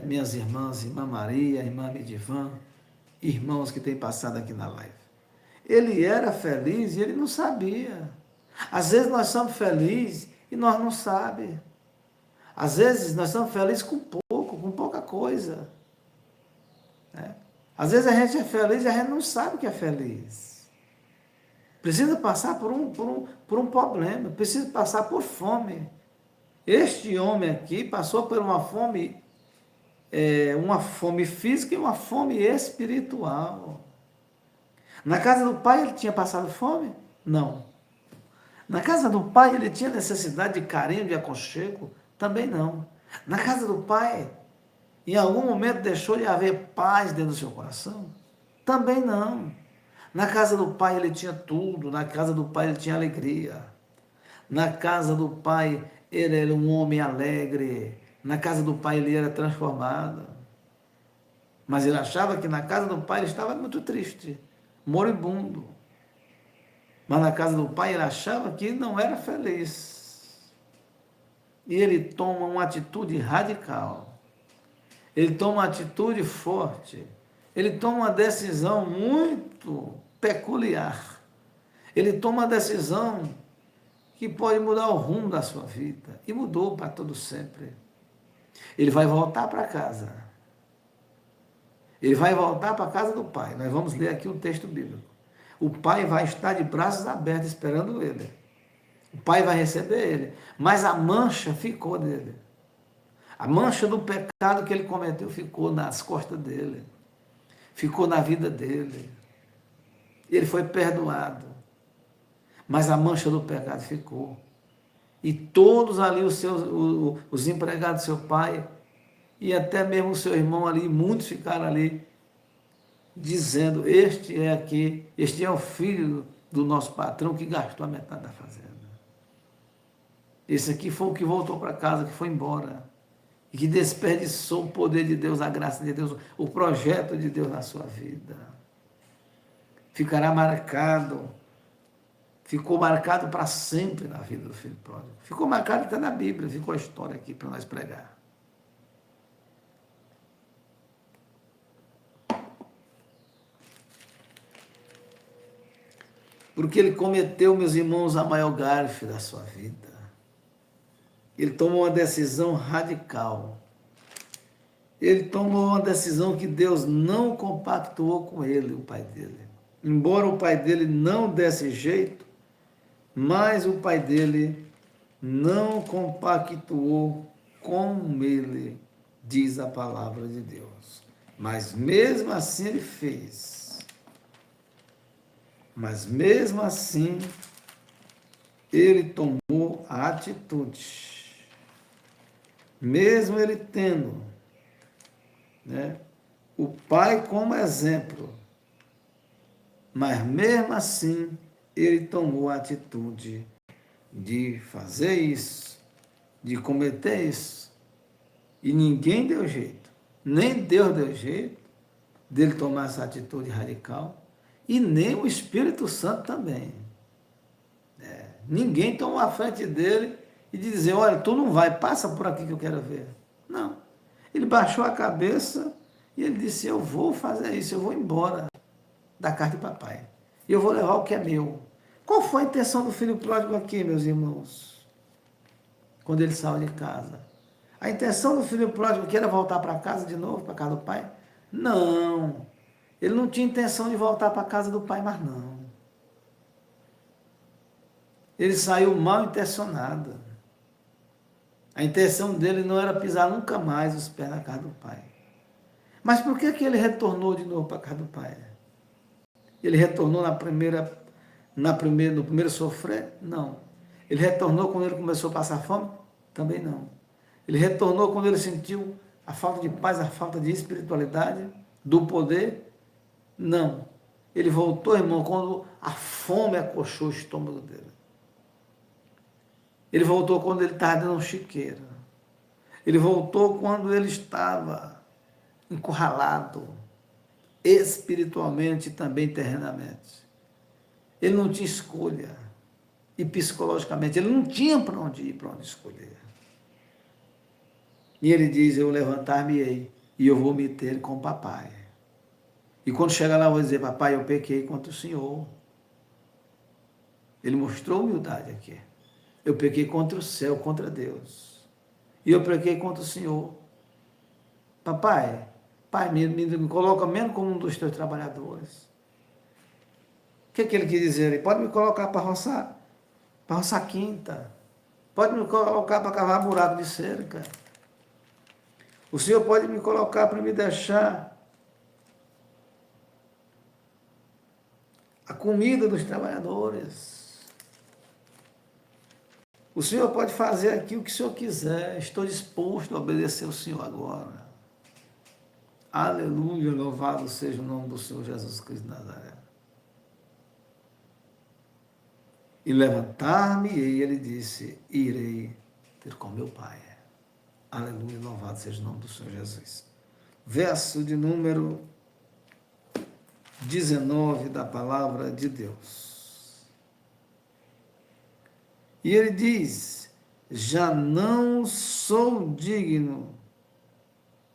Minhas irmãs, irmã Maria, irmã Midivan, irmãos que têm passado aqui na live. Ele era feliz e ele não sabia. Às vezes nós somos felizes e nós não sabemos. Às vezes nós estamos felizes com pouco, com pouca coisa. Né? Às vezes a gente é feliz e a gente não sabe que é feliz. Precisa passar por um problema, precisa passar por fome. Este homem aqui passou por uma fome física e uma fome espiritual. Na casa do pai ele tinha passado fome? Não. Na casa do pai ele tinha necessidade de carinho, de aconchego? Também não. Na casa do pai, em algum momento deixou de haver paz dentro do seu coração? Também não. Na casa do pai ele tinha tudo, na casa do pai ele tinha alegria. Na casa do pai ele era um homem alegre, na casa do pai ele era transformado. Mas ele achava que na casa do pai ele estava muito triste, moribundo. Mas na casa do pai ele achava que não era feliz. E ele toma uma atitude radical. Ele toma uma atitude forte. Ele toma uma decisão muito peculiar. Ele toma uma decisão que pode mudar o rumo da sua vida. E mudou para todo sempre. Ele vai voltar para casa. Ele vai voltar para a casa do pai. Nós vamos ler aqui um texto bíblico. O pai vai estar de braços abertos esperando ele. O pai vai receber ele. Mas a mancha ficou dele. A mancha do pecado que ele cometeu ficou nas costas dele. Ficou na vida dele. Ele foi perdoado. Mas a mancha do pecado ficou. E todos ali, os empregados do seu pai, e até mesmo o seu irmão ali, muitos ficaram ali, dizendo, este é o filho do nosso patrão que gastou a metade da fazenda. Esse aqui foi o que voltou para casa, que foi embora. E que desperdiçou o poder de Deus, a graça de Deus, o projeto de Deus na sua vida. Ficará marcado. Ficou marcado para sempre na vida do filho pródigo. Ficou marcado até na Bíblia, ficou a história aqui para nós pregar. Porque ele cometeu, meus irmãos, a maior gafe da sua vida. Ele tomou uma decisão radical. Ele tomou uma decisão que Deus não compactuou com ele, o pai dele. Embora o pai dele não desse jeito, mas o pai dele não compactuou com ele, diz a palavra de Deus. Mas mesmo assim ele fez. Mas mesmo assim ele tomou a atitude. Mesmo ele tendo, né, o pai como exemplo, mas mesmo assim ele tomou a atitude de fazer isso, de cometer isso, e ninguém deu jeito, nem Deus deu jeito dele tomar essa atitude radical, e nem o Espírito Santo também. Ninguém tomou a frente dele e dizer, olha, tu não vai, passa por aqui que eu quero ver. Não. Ele baixou a cabeça e ele disse, eu vou fazer isso, eu vou embora da casa de papai. E eu vou levar o que é meu. Qual foi a intenção do filho pródigo aqui, meus irmãos? Quando ele saiu de casa. A intenção do filho pródigo aqui era voltar para casa de novo, para a casa do pai? Não. Ele não tinha intenção de voltar para a casa do pai, mas não. Ele saiu mal intencionado. A intenção dele não era pisar nunca mais os pés na casa do pai. Mas por que ele retornou de novo para a casa do pai? Ele retornou no primeiro sofrer? Não. Ele retornou quando ele começou a passar fome? Também não. Ele retornou quando ele sentiu a falta de paz, a falta de espiritualidade, do poder? Não. Ele voltou, irmão, quando a fome acolchou o estômago dele. Ele voltou quando ele estava dando um chiqueiro. Ele voltou quando ele estava encurralado, espiritualmente e também terrenamente. Ele não tinha escolha. E psicologicamente, ele não tinha para onde ir, para onde escolher. E ele diz, eu levantar-me-ei e eu vou me ter com o papai. E quando chegar lá, eu vou dizer, papai, eu pequei contra o Senhor. Ele mostrou humildade aqui. Eu pequei contra o céu, contra Deus. E eu preguei contra o Senhor. Papai, pai, me coloca menos como um dos teus trabalhadores. O que ele quis dizer? Ele pode me colocar para roçar quinta. Pode me colocar para cavar buraco de cerca. O Senhor pode me colocar para me deixar a comida dos trabalhadores. O Senhor pode fazer aqui o que o Senhor quiser. Estou disposto a obedecer ao Senhor agora. Aleluia, louvado seja o nome do Senhor Jesus Cristo de Nazaré. E levantar-me, e ele disse, irei ter com meu Pai. Aleluia, louvado seja o nome do Senhor Jesus. Verso de número 19 da palavra de Deus. E ele diz, já não sou digno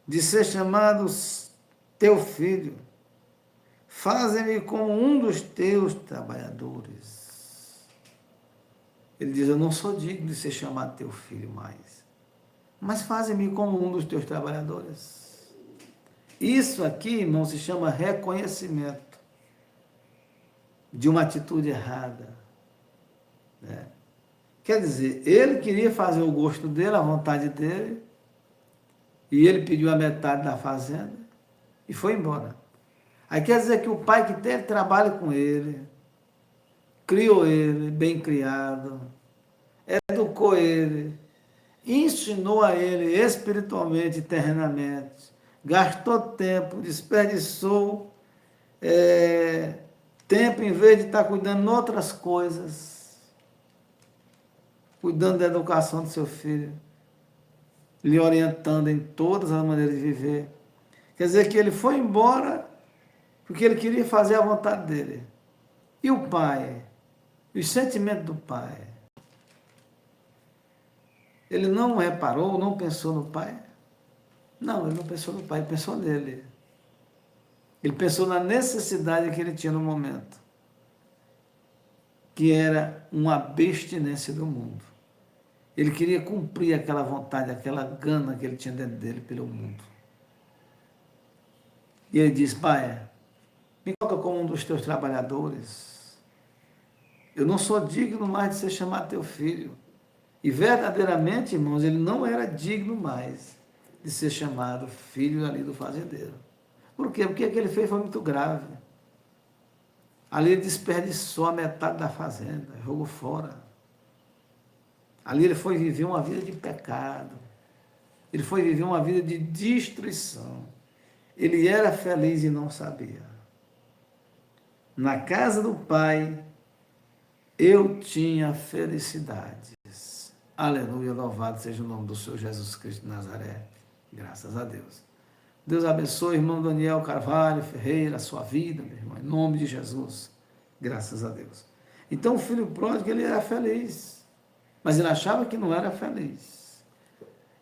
de ser chamado teu filho, faze-me como um dos teus trabalhadores. Ele diz, eu não sou digno de ser chamado teu filho mais, mas faze-me como um dos teus trabalhadores. Isso aqui, irmão, se chama reconhecimento de uma atitude errada, né? Quer dizer, ele queria fazer o gosto dele, a vontade dele, e ele pediu a metade da fazenda e foi embora. Aí quer dizer que o pai que teve trabalho com ele, criou ele, bem criado, educou ele, ensinou a ele espiritualmente e terrenamente, gastou tempo, desperdiçou tempo em vez de estar cuidando de outras coisas, cuidando da educação do seu filho, lhe orientando em todas as maneiras de viver. Quer dizer que ele foi embora porque ele queria fazer a vontade dele. E o pai? Os sentimentos do pai? Ele não reparou, não pensou no pai? Não, ele não pensou no pai, ele pensou nele. Ele pensou na necessidade que ele tinha no momento, que era uma abstinência do mundo. Ele queria cumprir aquela vontade, aquela gana que ele tinha dentro dele pelo mundo. E ele disse, pai, me coloca como um dos teus trabalhadores. Eu não sou digno mais de ser chamado teu filho. E verdadeiramente, irmãos, ele não era digno mais de ser chamado filho ali do fazendeiro. Por quê? Porque o que ele fez foi muito grave. Ali ele desperdiçou a metade da fazenda, jogou fora. Ali ele foi viver uma vida de pecado. Ele foi viver uma vida de destruição. Ele era feliz e não sabia. Na casa do Pai, eu tinha felicidades. Aleluia, louvado seja o nome do Senhor Jesus Cristo de Nazaré. Graças a Deus. Deus abençoe, irmão Daniel Carvalho Ferreira, a sua vida, meu irmão, em nome de Jesus. Graças a Deus. Então o filho pródigo, ele era feliz. Mas ele achava que não era feliz.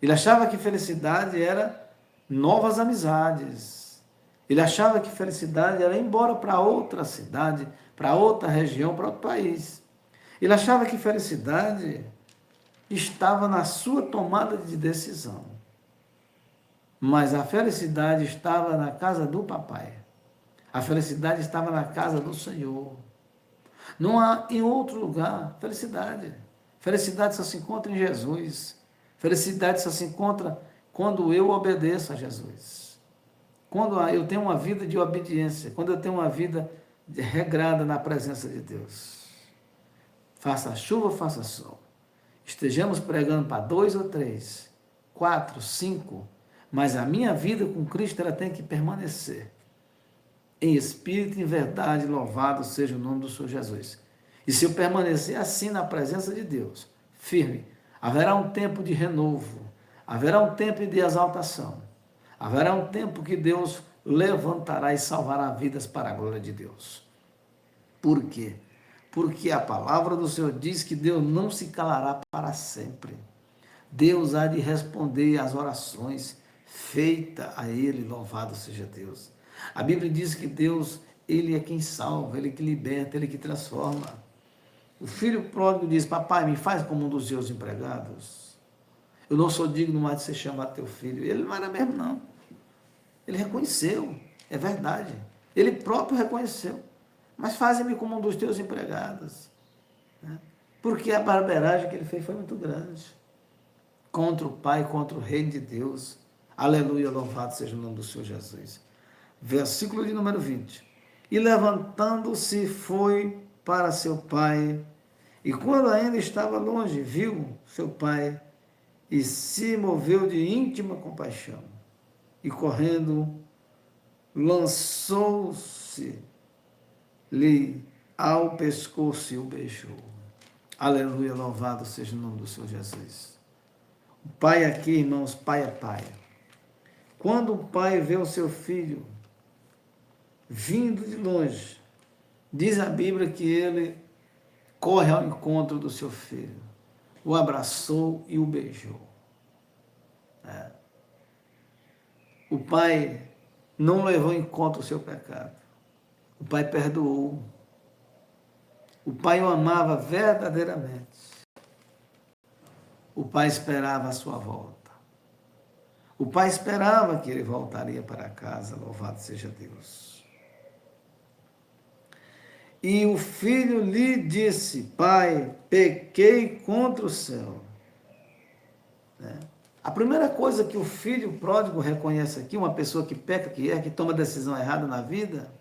Ele achava que felicidade era novas amizades. Ele achava que felicidade era ir embora para outra cidade, para outra região, para outro país. Ele achava que felicidade estava na sua tomada de decisão. Mas a felicidade estava na casa do papai. A felicidade estava na casa do Senhor. Não há em outro lugar felicidade. Felicidade só se encontra em Jesus. Felicidade só se encontra quando eu obedeço a Jesus. Quando eu tenho uma vida de obediência, quando eu tenho uma vida regrada na presença de Deus. Faça chuva, faça sol. Estejamos pregando para 2 ou 3, 4, 5, mas a minha vida com Cristo ela tem que permanecer. Em espírito e em verdade, louvado seja o nome do Senhor Jesus. E se eu permanecer assim na presença de Deus, firme, haverá um tempo de renovo, haverá um tempo de exaltação, haverá um tempo que Deus levantará e salvará vidas para a glória de Deus. Por quê? Porque a palavra do Senhor diz que Deus não se calará para sempre. Deus há de responder às orações feitas a Ele, louvado seja Deus. A Bíblia diz que Deus, Ele é quem salva, Ele que liberta, Ele que transforma. O filho pródigo diz, papai, me faz como um dos seus empregados. Eu não sou digno mais de ser chamado teu filho. Ele não era mesmo, não. Ele reconheceu, é verdade. Ele próprio reconheceu. Mas faze-me como um dos teus empregados. Né? Porque a barbeiragem que ele fez foi muito grande. Contra o Pai, contra o reino de Deus. Aleluia, louvado seja o nome do Senhor Jesus. Versículo de número 20. E levantando-se foi para seu pai, e quando ainda estava longe, viu seu pai, e se moveu de íntima compaixão, e correndo, lançou-se-lhe ao pescoço e o beijou. Aleluia, louvado seja o nome do Senhor Jesus. O pai aqui, irmãos, pai é pai. Quando o pai vê o seu filho vindo de longe, diz a Bíblia que ele corre ao encontro do seu filho, o abraçou e o beijou. O pai não levou em conta o seu pecado. O pai perdoou. O pai o amava verdadeiramente. O pai esperava a sua volta. O pai esperava que ele voltaria para casa, louvado seja Deus. E o filho lhe disse: Pai, pequei contra o céu. A primeira coisa que o filho pródigo reconhece aqui, uma pessoa que peca, que toma decisão errada na vida,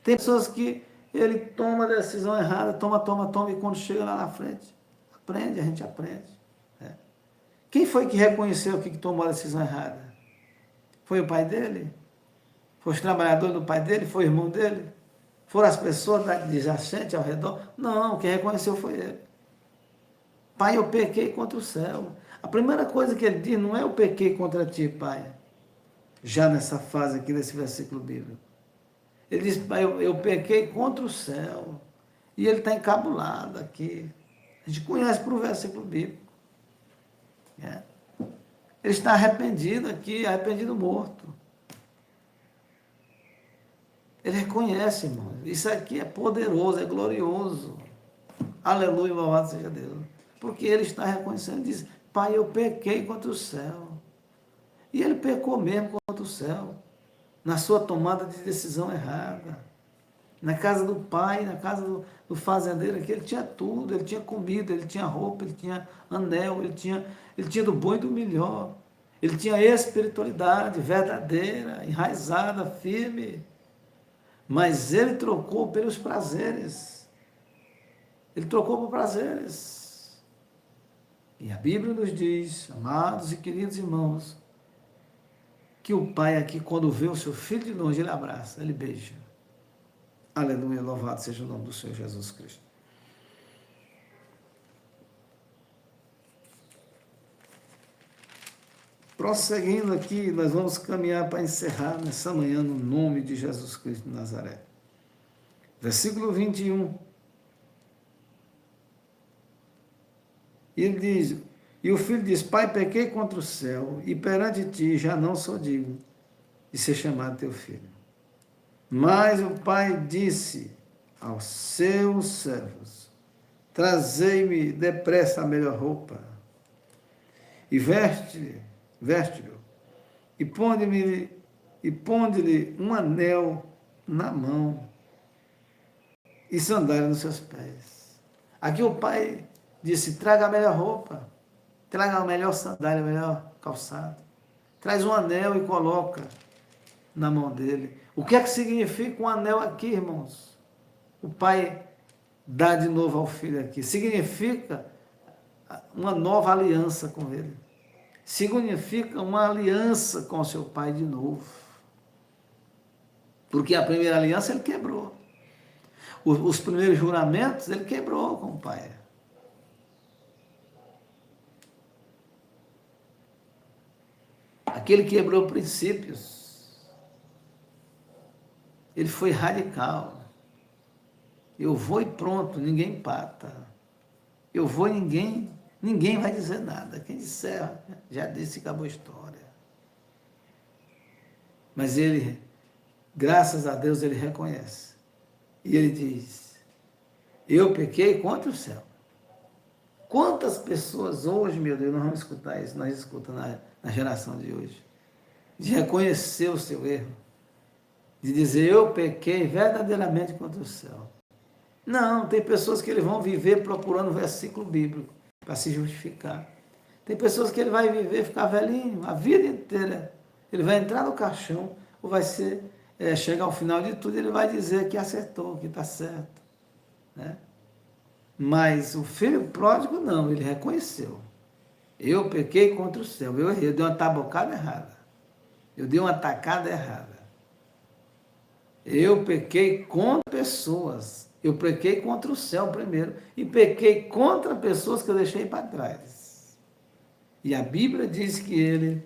tem pessoas que ele toma decisão errada, toma, e quando chega lá na frente, a gente aprende. Né? Quem foi que reconheceu que tomou a decisão errada? Foi o pai dele? Foi os trabalhadores do pai dele? Foi o irmão dele? Foram as pessoas adjacentes ao redor? Não, quem reconheceu foi ele. Pai, eu pequei contra o céu. A primeira coisa que ele diz não é eu pequei contra ti, pai. Já nessa fase aqui, nesse versículo bíblico. Ele diz, pai, eu pequei contra o céu. E ele está encabulado aqui. A gente conhece por versículo bíblico. É. Ele está arrependido aqui, arrependido morto. Ele reconhece, irmão. Isso aqui é poderoso, é glorioso. Aleluia, louvado seja Deus. Porque ele está reconhecendo, diz, pai, eu pequei contra o céu. E ele pecou mesmo contra o céu. Na sua tomada de decisão errada. Na casa do pai, na casa do fazendeiro aqui, ele tinha tudo, ele tinha comida, ele tinha roupa, ele tinha anel, ele tinha do bom e do melhor. Ele tinha espiritualidade verdadeira, enraizada, firme. Mas ele trocou pelos prazeres. Ele trocou por prazeres. E a Bíblia nos diz, amados e queridos irmãos, que o pai aqui, quando vê o seu filho de longe, ele abraça, ele beija. Aleluia, louvado seja o nome do Senhor Jesus Cristo. Prosseguindo aqui, nós vamos caminhar para encerrar nessa manhã no nome de Jesus Cristo de Nazaré. Versículo 21. Ele diz, e o filho diz, pai, pequei contra o céu, e perante ti já não sou digno de ser chamado teu filho. Mas o pai disse aos seus servos, trazei-me depressa a melhor roupa, e veste-lhe, e ponde-lhe um anel na mão, e sandália nos seus pés. Aqui o pai disse, traga a melhor roupa, traga a melhor sandália, a melhor calçado, traz um anel e coloca na mão dele. O que é que significa um anel aqui, irmãos? O pai dá de novo ao filho aqui. Significa uma nova aliança com ele. Significa uma aliança com o seu pai de novo. Porque a primeira aliança ele quebrou. Os primeiros juramentos ele quebrou com o pai. Aquele que quebrou princípios. Ele foi radical. Eu vou e pronto, ninguém empata. Eu vou e ninguém vai dizer nada. Quem disser, já disse, acabou a história. Mas ele, graças a Deus, ele reconhece. E ele diz, eu pequei contra o céu. Quantas pessoas hoje, meu Deus, nós vamos escutar isso, nós escutamos na geração de hoje, de reconhecer o seu erro, de dizer, eu pequei verdadeiramente contra o céu. Não, tem pessoas que eles vão viver procurando versículo bíblico para se justificar. Tem pessoas que ele vai viver, ficar velhinho, a vida inteira. Ele vai entrar no caixão, ou vai ser, chegar ao final de tudo, ele vai dizer que acertou, que está certo. Né? Mas o filho pródigo não, ele reconheceu. Eu pequei contra o céu, eu errei, eu dei uma tabocada errada. Eu dei uma tacada errada. Eu pequei contra pessoas. Eu pequei contra o céu primeiro e pequei contra pessoas que eu deixei para trás. E a Bíblia diz que ele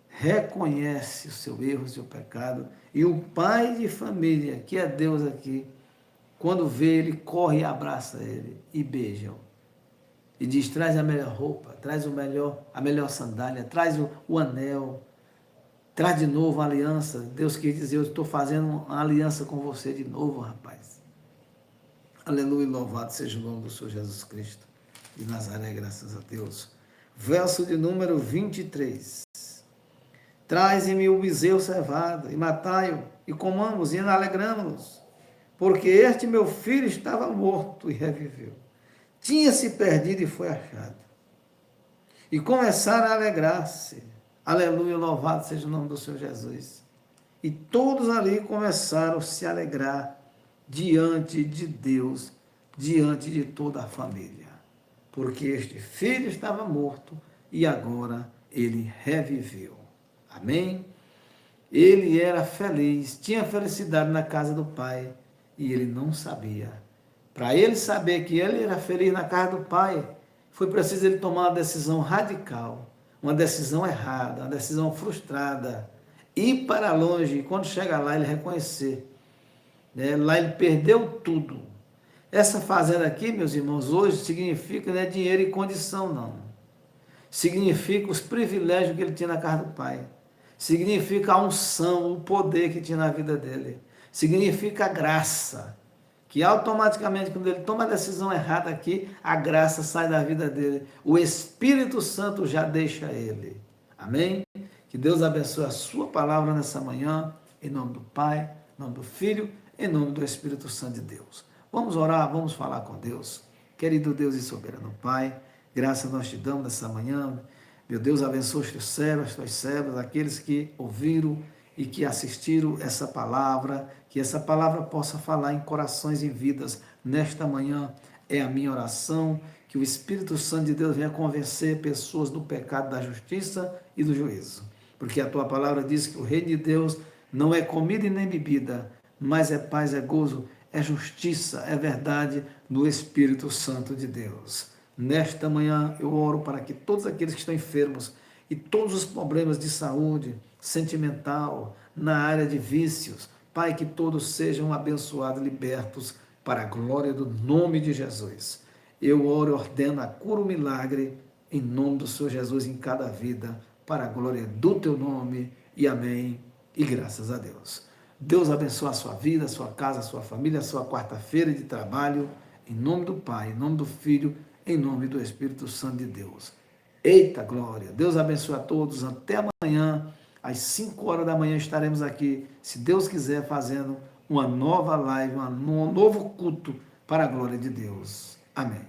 reconhece o seu erro, o seu pecado. E o pai de família, que é Deus aqui, quando vê ele, corre e abraça ele e beija-o. E diz, traz a melhor roupa, traz a melhor sandália, traz o anel, traz de novo a aliança. Deus quis dizer, eu estou fazendo uma aliança com você de novo, rapaz. Aleluia, louvado seja o nome do Senhor Jesus Cristo de Nazaré, graças a Deus. Verso de número 23. Traze-me o bezerro cevado, e matai-o, e comamos, e alegramos-nos, porque este meu filho estava morto e reviveu. Tinha-se perdido e foi achado. E começaram a alegrar-se. Aleluia, louvado seja o nome do Senhor Jesus. E todos ali começaram a se alegrar diante de Deus, diante de toda a família. Porque este filho estava morto e agora ele reviveu. Amém? Ele era feliz, tinha felicidade na casa do pai e ele não sabia. Para ele saber que ele era feliz na casa do pai, foi preciso ele tomar uma decisão radical, uma decisão errada, uma decisão frustrada, ir para longe, e quando chega lá ele reconhecer, né? Lá ele perdeu tudo. Essa fazenda aqui, meus irmãos, hoje significa não é dinheiro e condição, não. Significa os privilégios que ele tinha na casa do pai. Significa a unção, o poder que tinha na vida dele. Significa a graça, que automaticamente, quando ele toma a decisão errada aqui, a graça sai da vida dele. O Espírito Santo já deixa ele. Amém? Que Deus abençoe a sua palavra nessa manhã, em nome do Pai, em nome do Filho, em nome do Espírito Santo de Deus. Vamos orar, vamos falar com Deus. Querido Deus e soberano Pai, graça nós te damos nessa manhã. Meu Deus, abençoe os teus servos, as tuas servas, aqueles que ouviram e que assistiram essa palavra, que essa palavra possa falar em corações e vidas nesta manhã. É a minha oração, que o Espírito Santo de Deus venha convencer pessoas do pecado, da justiça e do juízo. Porque a tua palavra diz que o reino de Deus não é comida e nem bebida, mas é paz, é gozo, é justiça, é verdade no Espírito Santo de Deus. Nesta manhã eu oro para que todos aqueles que estão enfermos e todos os problemas de saúde, sentimental, na área de vícios, Pai, que todos sejam abençoados, libertos para a glória do nome de Jesus. Eu oro e ordeno a cura, o milagre, em nome do Senhor Jesus em cada vida, para a glória do teu nome, e amém, e graças a Deus. Deus abençoe a sua vida, a sua casa, a sua família, a sua quarta-feira de trabalho, em nome do Pai, em nome do Filho, em nome do Espírito Santo de Deus. Eita glória! Deus abençoe a todos. Até amanhã, às 5 horas da manhã, estaremos aqui, se Deus quiser, fazendo uma nova live, um novo culto para a glória de Deus. Amém.